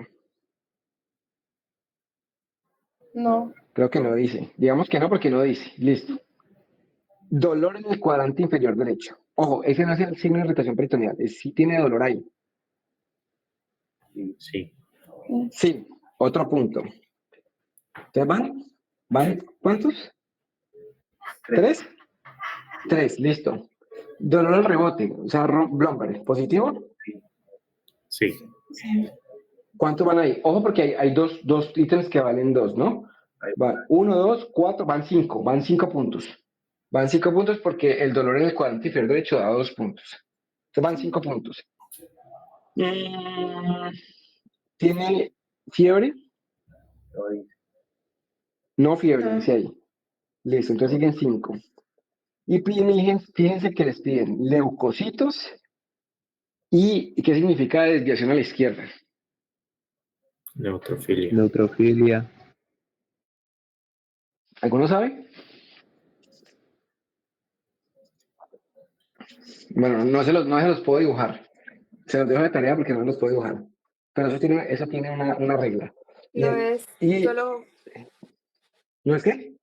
No, Creo que no dice. Digamos que no porque no dice. Listo. Dolor en el cuadrante inferior derecho. Ojo, ese no es el signo de irritación peritoneal. Sí tiene dolor ahí. Sí. Sí, otro punto. ¿Ustedes van cuántos? 3. 3, listo. Dolor al rebote, o sea, lumbar, ¿positivo? Sí. ¿Cuántos van ahí? Ojo porque hay dos ítems que valen 2, ¿no? Va 1, 2, 4, van 5 puntos. Van 5 puntos porque el dolor en el cuadrante inferior derecho da 2 puntos. Entonces van 5 puntos. ¿Tiene fiebre? No dice. No fiebre, No. dice ahí. Listo, entonces siguen 5. Y fíjense que les piden leucocitos y ¿qué significa desviación a la izquierda? Neutrofilia. Neutrofilia. ¿Alguno sabe? Bueno, no se los puedo dibujar. Se los dejo de tarea porque no los puedo dibujar. Pero eso tiene una regla. No es Y solo, ¿no es qué?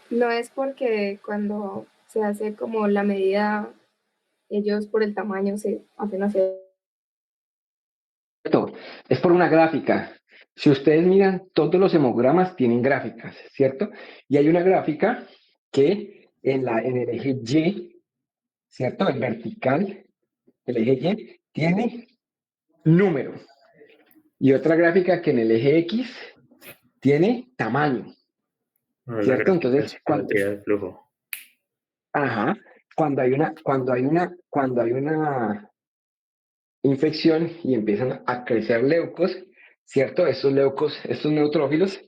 no es porque cuando se hace como la medida, ellos por el tamaño se hacen hacer. Cierto, es por una gráfica. Si ustedes miran, todos los hemogramas tienen gráficas, ¿cierto? Y hay una gráfica que en el eje Y, ¿cierto? El vertical, el eje Y, tiene número. Y otra gráfica que en el eje X tiene tamaño, La ¿cierto? gráfica de Entonces, simetría de flujo. ajá, cuando hay una infección y empiezan a crecer leucos, ¿cierto? Estos neutrófilos,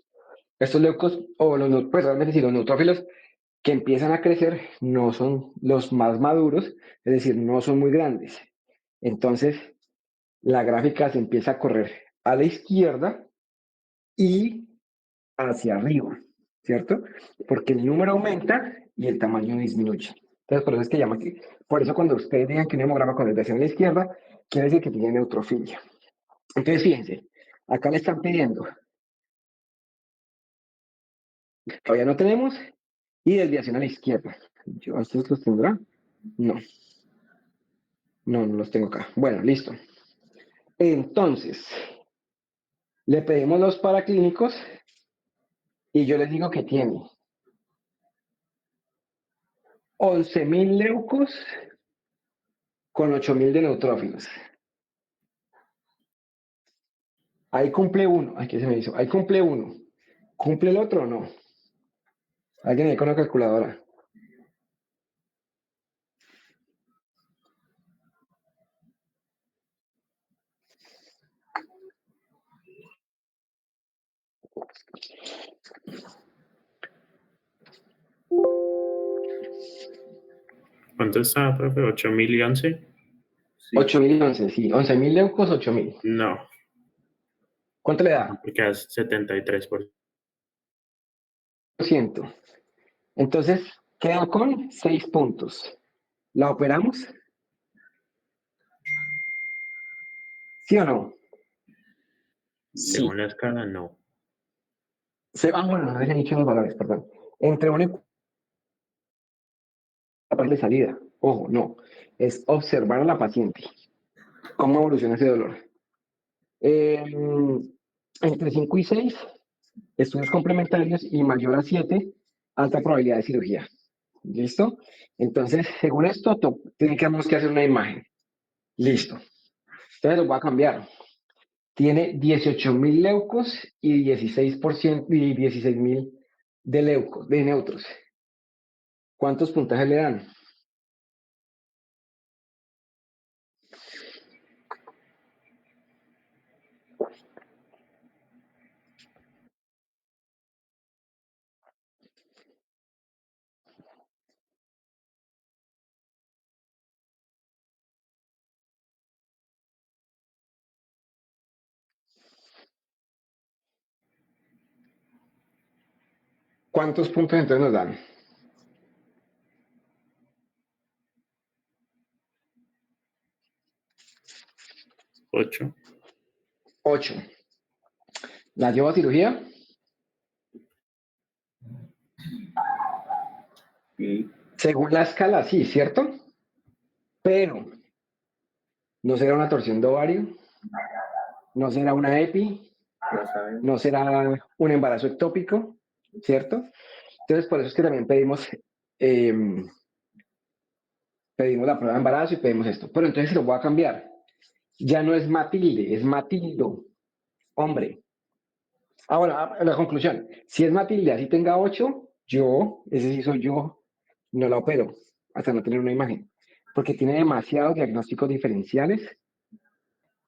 estos leucos, o pues realmente sí, los neutrófilos que empiezan a crecer no son los más maduros, es decir, no son muy grandes. Entonces, la gráfica se empieza a correr a la izquierda y hacia arriba, ¿cierto? Porque el número aumenta y el tamaño disminuye. Entonces, por eso es que llama aquí. Por eso cuando ustedes digan que un hemograma con desviación a la izquierda, quiere decir que tiene neutrofilia. Entonces, fíjense, acá le están pidiendo, todavía no tenemos, y desviación a la izquierda. ¿Yo, ¿Estos los tendrá? No, no los tengo acá. Bueno, listo. Entonces, le pedimos los paraclínicos y yo les digo que tiene 11.000 leucos con 8.000 de neutrófilos. Ahí cumple uno. Aquí se me hizo. Ahí cumple uno. ¿Cumple el otro o no? Alguien ahí con la calculadora. ¿Cuánto está, profe? ¿8.011? Sí. 8.000 y 11, sí. 11.000 leucos, 8.000. No, ¿Cuánto le da? porque es 73%. Ciento. Entonces, queda con 6 puntos. ¿La operamos? ¿Sí o no? Sí. Según la escala, no. Bueno, no había dicho los valores, perdón. Entre una y la parte de salida. Ojo, no. Es observar a la paciente. ¿Cómo evoluciona ese dolor? Eh, entre 5 y 6, estudios complementarios y mayor a 7, alta probabilidad de cirugía. ¿Listo? Entonces, según esto, tenemos que hacer una imagen. Listo. Entonces lo voy a cambiar. Tiene 18.000 leucos y 16% y 16.000 de leucos, de neutros. ¿Cuántos puntajes le dan? ¿Cuántos puntos entonces nos dan? 8. 8. ¿La llevo a cirugía? Y Según la escala, sí, ¿cierto? Pero no será una torsión de ovario, no será una EPI, no saben. no será un embarazo ectópico, ¿cierto? Entonces, por eso es que también pedimos la prueba de embarazo y pedimos esto. Pero entonces se lo voy a cambiar. Ya no es Matilde, es Matildo, hombre. Bueno, la conclusión. Si es Matilde, así tenga 8, ese sí soy yo, no la opero hasta no tener una imagen. Porque tiene demasiados diagnósticos diferenciales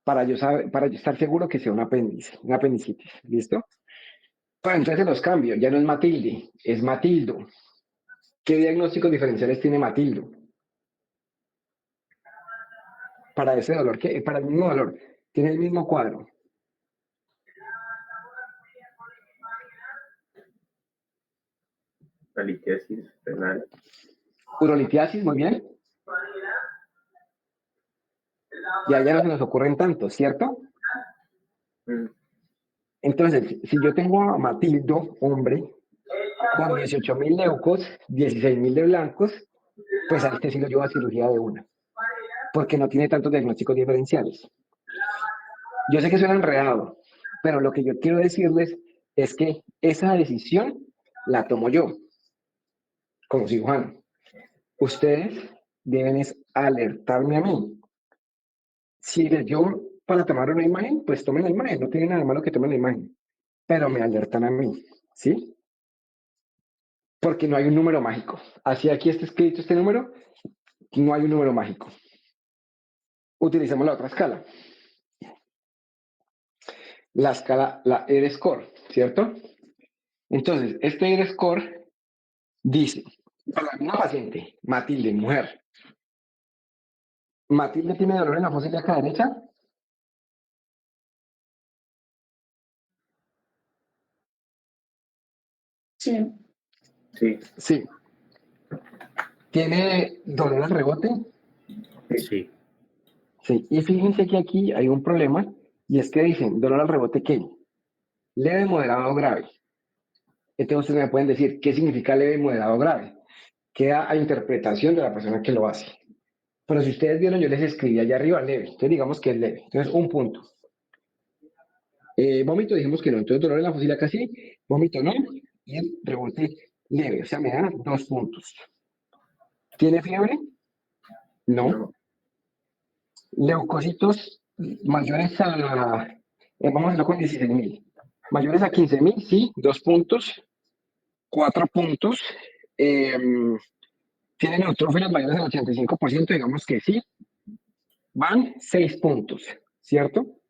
para yo estar seguro que sea un apéndice, una apendicitis. ¿Listo? Pues entonces los cambio. Ya no es Matilde, es Matildo. ¿Qué diagnósticos diferenciales tiene Matildo? Para ese dolor, para el mismo dolor, tiene el mismo cuadro. La litiasis renal. Urolitiasis, muy bien. Ya no se nos ocurren tantos, ¿cierto? Mm, Entonces, si yo tengo a Matildo, hombre, con 18.000 leucos, 16.000 de blancos, pues a este sí lo llevo a cirugía de una, porque no tiene tantos diagnósticos diferenciales. Yo sé que suena enredado, pero lo que yo quiero decirles es que esa decisión la tomo yo, como cirujano. Ustedes deben alertarme a mí. Si les dio para tomar una imagen, pues tomen la imagen, no tiene nada malo que tomen la imagen, pero me alertan a mí, ¿sí? Porque no hay un número mágico. Así aquí está escrito este número, no hay un número mágico. Utilicemos la otra escala. La escala, la ER-Score, ¿cierto? Entonces, este ER-Score dice, para una paciente, Matilde, mujer, ¿Matilde tiene dolor en la fosa ilíaca derecha? Sí. sí, Sí. ¿Tiene dolor al rebote? Sí. Sí. Y fíjense que aquí hay un problema, y es que dicen, dolor al rebote, ¿qué? Leve, moderado o grave. Entonces ustedes me pueden decir, ¿qué significa leve, moderado o grave? Queda a interpretación de la persona que lo hace. Pero si ustedes vieron, yo les escribí allá arriba leve. Entonces digamos que es leve. Entonces, un punto. Vómito, dijimos que no. Entonces, dolor en la fosila casi, vómito no. Y el rebote leve. O sea, me da 2 puntos. ¿Tiene fiebre? No. no, Leucocitos mayores vamos a hacerlo con 16.000. Mayores a 15.000, sí, 2 puntos. 4 puntos. Tiene neutrófilos mayores al 85%, digamos que sí. Van 6 puntos, ¿cierto?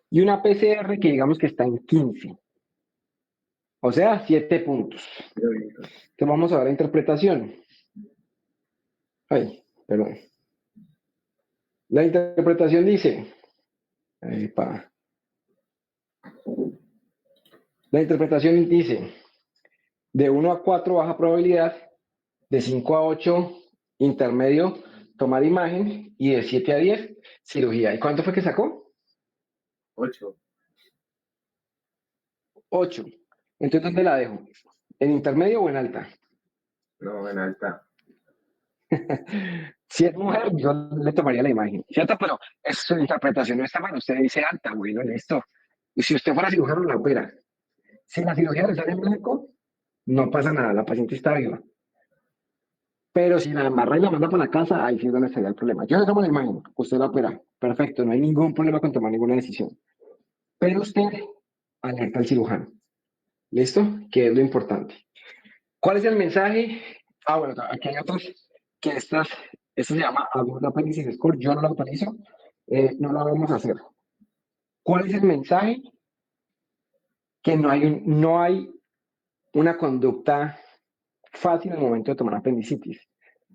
Y una PCR que digamos que está en 15. O sea, 7 puntos. Entonces vamos a ver la interpretación. Ay, perdón. La interpretación dice, la interpretación dice, de 1 a 4 baja probabilidad, de 5 a 8 intermedio tomar imagen y de 7 a 10 cirugía. ¿Y cuánto fue que sacó? 8. 8. Entonces, ¿dónde la dejo? ¿En intermedio o en alta? No, en alta. Si es mujer, yo le tomaría la imagen, ¿cierto? Pero su interpretación no está mal. Usted dice alta, bueno, listo. Y si usted fuera cirujano, la opera. Si la cirugía le sale en blanco, no pasa nada, la paciente está viva. Pero si la amarra y la manda para la casa, ahí sí es donde estaría el problema. Yo le tomo la imagen, usted la opera. Perfecto, no hay ningún problema con tomar ninguna decisión. Pero usted alerta al cirujano. ¿Listo? Que es lo importante. ¿Cuál es el mensaje? Bueno, aquí hay otros que esto se llama Aguda Appendices Score. Yo no lo autorizo, no lo vamos a hacer. ¿Cuál es el mensaje? Que no hay una conducta fácil en el momento de tomar apendicitis,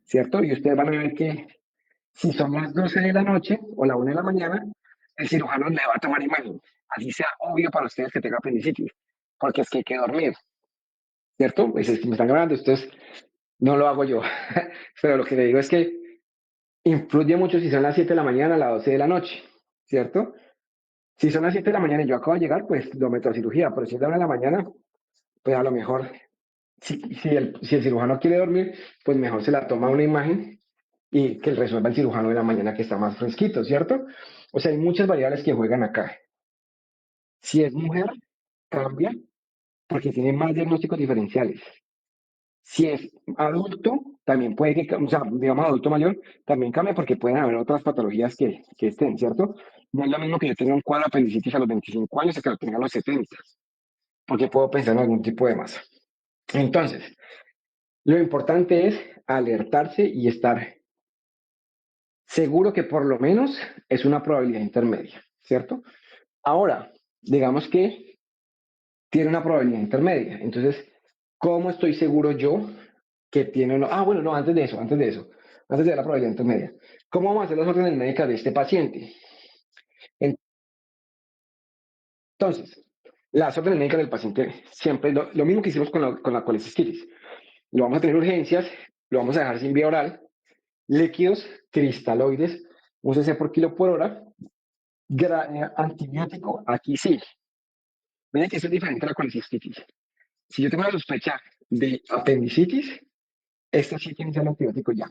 ¿cierto? Y ustedes van a ver que si son las 12 de la noche o la 1 de la mañana, el cirujano le va a tomar imagen. Así sea obvio para ustedes que tenga apendicitis, porque es que hay que dormir. ¿cierto? Pues si me están grabando, entonces no lo hago yo. Pero lo que le digo es que influye mucho si son las 7 de la mañana a las 12 de la noche, ¿cierto? Si son las 7 de la mañana y yo acabo de llegar, pues lo meto a cirugía, pero si es la 1 de la mañana, pues a lo mejor, si el cirujano quiere dormir, pues mejor se la toma una imagen y que resuelva el cirujano de la mañana que está más fresquito, ¿cierto? O sea, hay muchas variables que juegan acá. Si es mujer, cambia porque tiene más diagnósticos diferenciales. Si es adulto, también puede que, o sea, digamos adulto mayor, también cambia porque pueden haber otras patologías que estén, ¿cierto? No es lo mismo que yo tenga un cuadro de apendicitis a los 25 años que lo tenga a los 70, porque puedo pensar en algún tipo de masa. Entonces, lo importante es alertarse y estar seguro que por lo menos es una probabilidad intermedia, ¿cierto? Ahora, digamos que tiene una probabilidad intermedia. Entonces, ¿cómo estoy seguro yo que tiene o no? Ah, bueno, no, antes de la probabilidad intermedia. ¿Cómo vamos a hacer las órdenes médicas de este paciente? Entonces, las órdenes médicas del paciente siempre lo mismo que hicimos con la colecistitis. Lo vamos a tener urgencias, lo vamos a dejar sin vía oral, líquidos, cristaloides, un cc por kilo por hora, antibiótico, aquí sí. Miren que eso es diferente a la colecistitis. Si yo tengo la sospecha de apendicitis, esta sí tiene que ser antibiótico ya,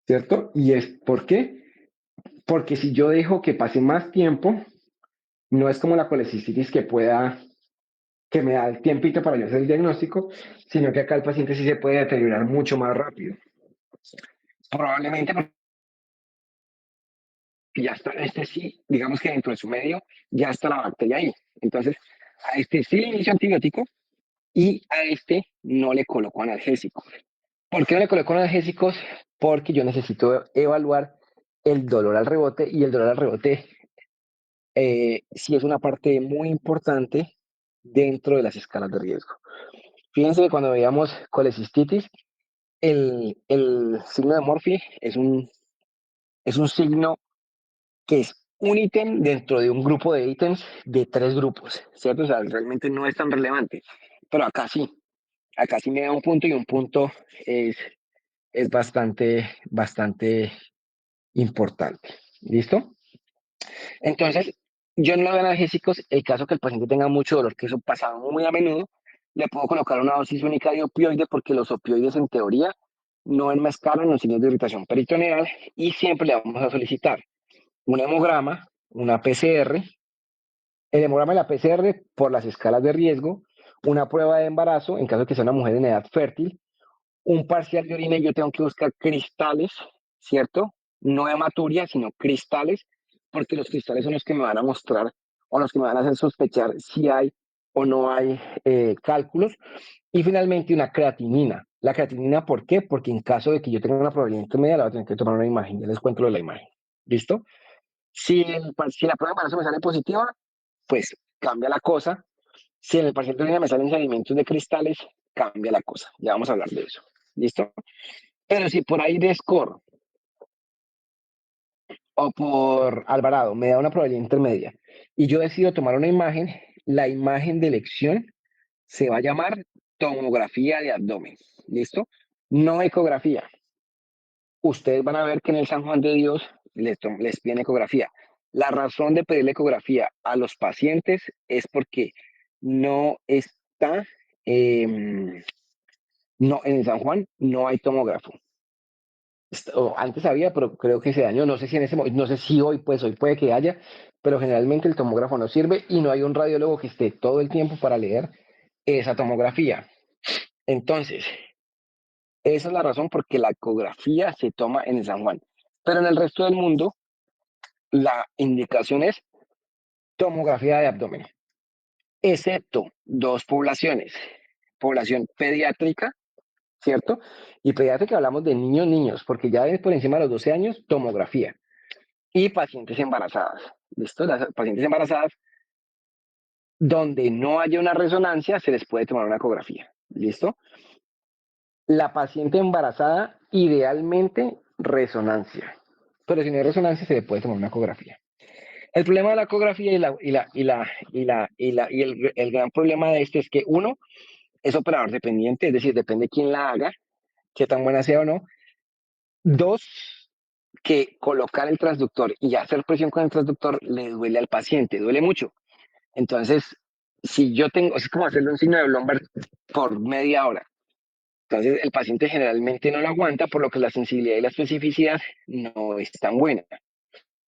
¿cierto? ¿Y es por qué? Porque si yo dejo que pase más tiempo, no es como la colecistitis que me da el tiempito para yo hacer el diagnóstico, sino que acá el paciente sí se puede deteriorar mucho más rápido. Probablemente porque ya está, este sí, digamos que dentro de su medio ya está la bacteria ahí. Entonces, a este sí le inicio antibiótico y a este no le coloco analgésico. ¿Por qué no le coloco analgésicos? Porque yo necesito evaluar el dolor al rebote y el dolor al rebote sí es una parte muy importante dentro de las escalas de riesgo. Fíjense que cuando veíamos colecistitis, el signo de Murphy es un signo que es un ítem dentro de un grupo de ítems de 3 grupos, ¿cierto? O sea, realmente no es tan relevante, pero acá sí me da un punto y un punto es bastante importante. ¿Listo? Entonces, yo no le doy analgésicos, el caso que el paciente tenga mucho dolor, que eso pasa muy a menudo, le puedo colocar una dosis única de opioide porque los opioides en teoría no enmascaran los signos de irritación peritoneal y siempre le vamos a solicitar un hemograma, una PCR, el hemograma y la PCR por las escalas de riesgo, una prueba de embarazo en caso de que sea una mujer en edad fértil, un parcial de orina y yo tengo que buscar cristales, ¿cierto? No hematuria, sino cristales, porque los cristales son los que me van a mostrar o los que me van a hacer sospechar si hay o no hay cálculos. Y finalmente una creatinina. La creatinina, ¿por qué? Porque en caso de que yo tenga una probabilidad intermedia, la voy a tener que tomar una imagen. Ya les cuento lo de la imagen. ¿Listo? Si la prueba de embarazo me sale positiva, pues cambia la cosa. Si en el paciente de orina me salen sedimentos de cristales, cambia la cosa. Ya vamos a hablar de eso. ¿Listo? Pero si por ahí de score o por Alvarado me da una probabilidad intermedia y yo decido tomar una imagen, la imagen de elección se va a llamar tomografía de abdomen. ¿Listo? No ecografía. Ustedes van a ver que en el San Juan de Dios les piden ecografía. La razón de pedir la ecografía a los pacientes es porque no está, no, en el San Juan no hay tomógrafo. O antes había, pero creo que se dañó. No sé si en ese no sé si hoy, pues hoy puede que haya, pero generalmente el tomógrafo no sirve y no hay un radiólogo que esté todo el tiempo para leer esa tomografía. Entonces, esa es la razón por qué la ecografía se toma en el San Juan. Pero en el resto del mundo, la indicación es tomografía de abdomen, excepto 2 poblaciones. Población pediátrica, ¿cierto? Y pediátrica hablamos de niños, porque ya por encima de los 12 años, tomografía. Y pacientes embarazadas. ¿Listo? Las pacientes embarazadas, donde no haya una resonancia, se les puede tomar una ecografía. ¿Listo? La paciente embarazada, idealmente, resonancia. Pero si no hay resonancia, se le puede tomar una ecografía. El problema de la ecografía y el gran problema de esto es que, uno, es operador dependiente, es decir, depende quién la haga, qué tan buena sea o no. 2, que colocar el transductor y hacer presión con el transductor le duele al paciente, duele mucho. Entonces, si yo tengo, es como hacerle un signo de lumbar por media hora. Entonces, el paciente generalmente no lo aguanta, por lo que la sensibilidad y la especificidad no es tan buena.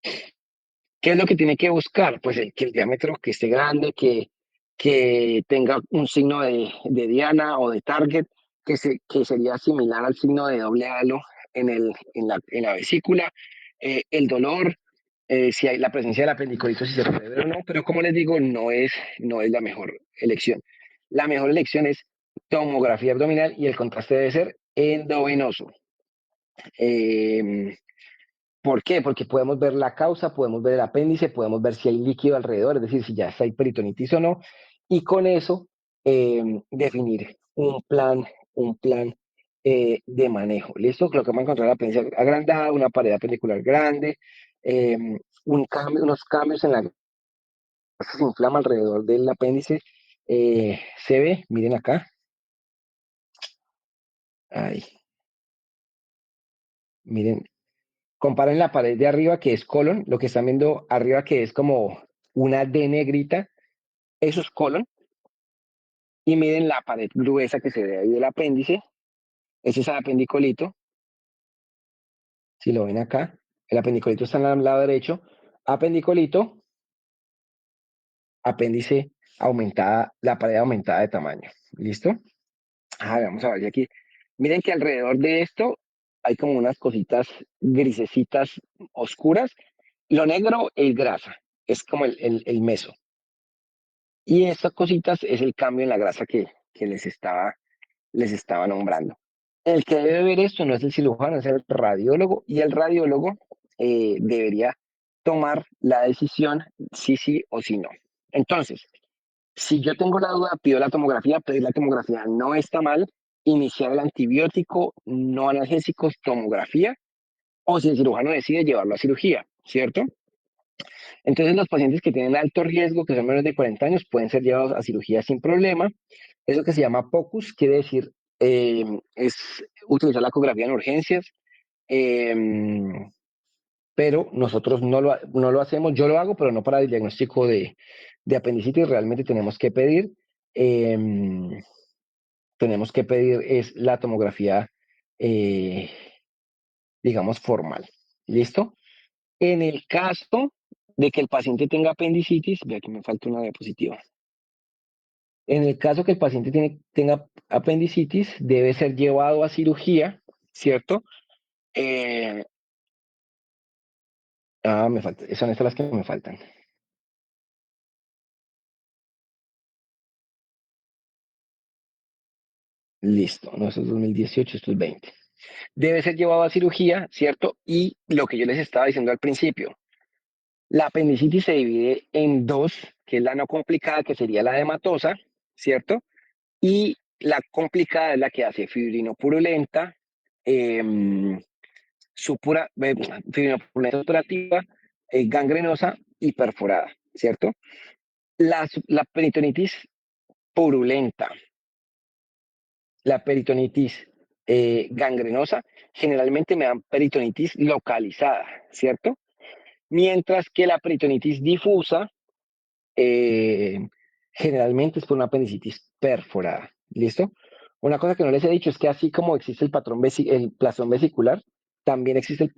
¿Qué es lo que tiene que buscar? Pues que el diámetro que esté grande, que tenga un signo de diana o de target, que sería similar al signo de doble halo en la vesícula, el dolor, si hay la presencia de la apendicolitis, si se puede ver o no, pero como les digo, no es la mejor elección. La mejor elección es tomografía abdominal y el contraste debe ser endovenoso. ¿Por qué? Porque podemos ver la causa, podemos ver el apéndice, podemos ver si hay líquido alrededor, es decir, si ya está hay peritonitis o no, y con eso definir un plan de manejo. ¿Listo? Creo que vamos a encontrar la apéndice agrandada, una pared apendicular grande, eh, unos cambios en la grasa se inflama alrededor del apéndice. Se ve, miren acá. Ahí, miren, comparen la pared de arriba que es colon, lo que están viendo arriba que es como una D negrita, eso es colon, y miren la pared gruesa que se ve ahí del apéndice, ese es el apendicolito, si lo ven acá, el apendicolito está al lado derecho, apendicolito, apéndice aumentada, la pared aumentada de tamaño, ¿listo? Vamos a ver aquí, miren que alrededor de esto hay como unas cositas grisecitas oscuras, lo negro es grasa, es como el meso. Y estas cositas es el cambio en la grasa que les estaba nombrando. El que debe ver esto no es el cirujano, es el radiólogo, y el radiólogo debería tomar la decisión si sí o si no. Entonces, si yo tengo la duda, pido la tomografía, pedir la tomografía no está mal, iniciar el antibiótico, no analgésicos, tomografía, o si el cirujano decide llevarlo a cirugía, ¿cierto? Entonces, los pacientes que tienen alto riesgo, que son menores de 40 años, pueden ser llevados a cirugía sin problema. Eso que se llama POCUS quiere decir es utilizar la ecografía en urgencias, eh, pero nosotros no lo hacemos. Yo lo hago, pero no para el diagnóstico de apendicitis. Realmente eh, tenemos que pedir es la tomografía, eh, digamos, formal. ¿Listo? En el caso de que el paciente tenga apendicitis, vea que me falta una diapositiva. En el caso que el paciente tenga apendicitis, debe ser llevado a cirugía, ¿cierto? Me falta, son estas las que me faltan. Listo, no, esto es 2018, esto es 20. Debe ser llevado a cirugía, ¿cierto? Y lo que yo les estaba diciendo al principio, la apendicitis se divide en dos, que es la no complicada, que sería la hematosa, ¿cierto? Y la complicada es la que hace fibrinopurulenta, fibrinopurulenta operativa, gangrenosa y perforada, ¿cierto? La peritonitis purulenta, la peritonitis gangrenosa, generalmente me dan peritonitis localizada, ¿cierto? Mientras que la peritonitis difusa, eh, generalmente es por una apendicitis perforada. ¿Listo? Una cosa que no les he dicho es que así como existe el plastrón vesicular, también existe el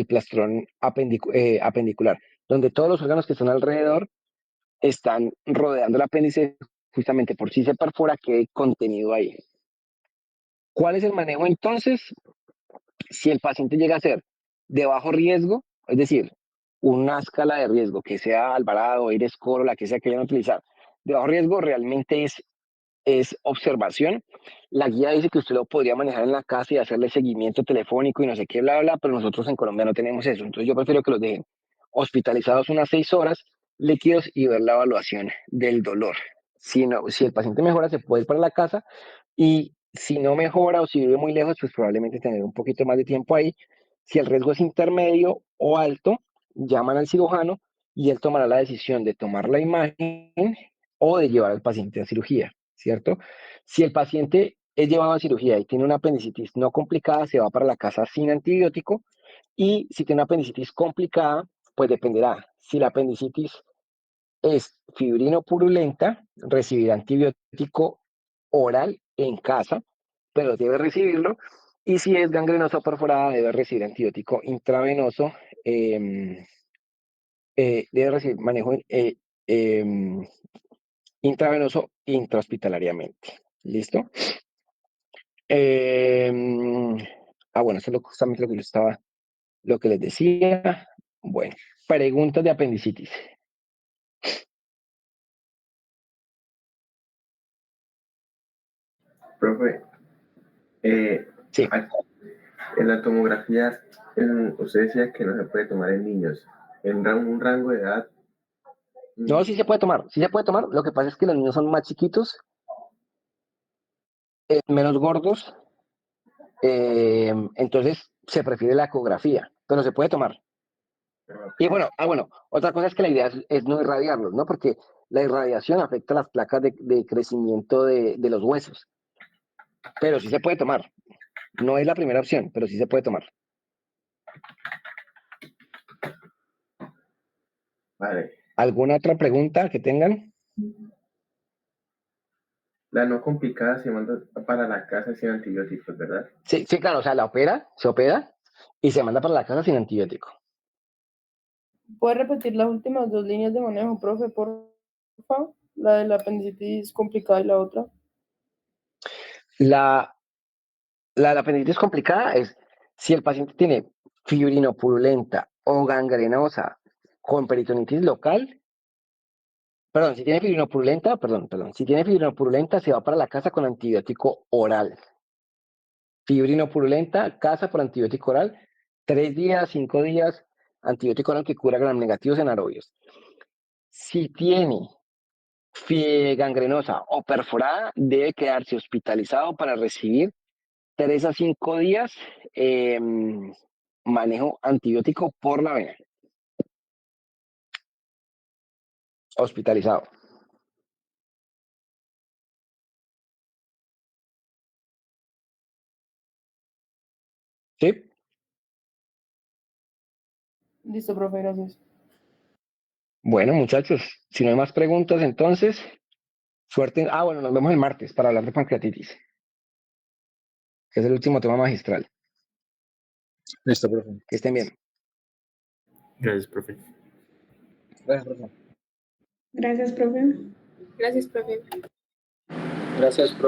plastrón apendicular, donde todos los órganos que están alrededor están rodeando el apéndice justamente por si se perfora, quede contenido ahí. ¿Cuál es el manejo entonces? Si el paciente llega a ser de bajo riesgo, es decir, una escala de riesgo que sea Alvarado, IRES-Score, la que sea que vayan a utilizar, de bajo riesgo realmente es observación. La guía dice que usted lo podría manejar en la casa y hacerle seguimiento telefónico y no sé qué, bla, bla, pero nosotros en Colombia no tenemos eso. Entonces yo prefiero que los dejen hospitalizados unas 6 horas, líquidos y ver la evaluación del dolor. Si el paciente mejora, se puede ir para la casa, y si no mejora o si vive muy lejos, pues probablemente tener un poquito más de tiempo ahí. Si el riesgo es intermedio o alto, llaman al cirujano y él tomará la decisión de tomar la imagen o de llevar al paciente a cirugía. ¿cierto? Si el paciente es llevado a cirugía y tiene una apendicitis no complicada, se va para la casa sin antibiótico. Y si tiene una apendicitis complicada, pues dependerá. Si la apendicitis es fibrino-purulenta, recibirá antibiótico oral en casa, pero debe recibirlo. Y si es gangrenosa o perforada, debe recibir antibiótico intravenoso. Debe recibir manejo intravenoso intrahospitalariamente. ¿Listo? Bueno, eso es justamente lo que yo estaba, lo que les decía. Bueno, preguntas de apendicitis. Profe, Sí. en la tomografía, usted decía que no se puede tomar en niños. En un rango de edad. No, sí se puede tomar, sí se puede tomar. Lo que pasa es que los niños son más chiquitos, menos gordos, entonces se prefiere la ecografía, pero se puede tomar. Y bueno, otra cosa es que la idea es no irradiarlos, ¿no? Porque la irradiación afecta las placas de crecimiento de los huesos. Pero sí se puede tomar. No es la primera opción, pero sí se puede tomar. Vale. ¿Alguna otra pregunta que tengan? La no complicada se manda para la casa sin antibióticos, ¿verdad? Sí, sí, claro, o sea, se opera y se manda para la casa sin antibiótico. ¿Puede repetir las últimas 2 líneas de manejo, profe, por favor? La de la apendicitis complicada y la otra. La apendicitis complicada es si el paciente tiene fibrinopurulenta o gangrenosa con peritonitis local. Perdón, si tiene fibrinopurulenta, se va para la casa con antibiótico oral. Fibrinopurulenta, casa por antibiótico oral, 3 días, 5 días, antibiótico oral que cura gram negativos en anaerobios. Si tiene gangrenosa o perforada, debe quedarse hospitalizado para recibir 3 a 5 días manejo antibiótico por la vena. Hospitalizado. ¿Sí? Listo, profe, gracias. Bueno, muchachos, si no hay más preguntas, entonces, suerte. Bueno, nos vemos el martes para hablar de pancreatitis, que es el último tema magistral. Listo, profe. Que estén bien. Gracias, profe. Gracias, profe. Gracias, profe. Gracias, profe. Gracias, profe.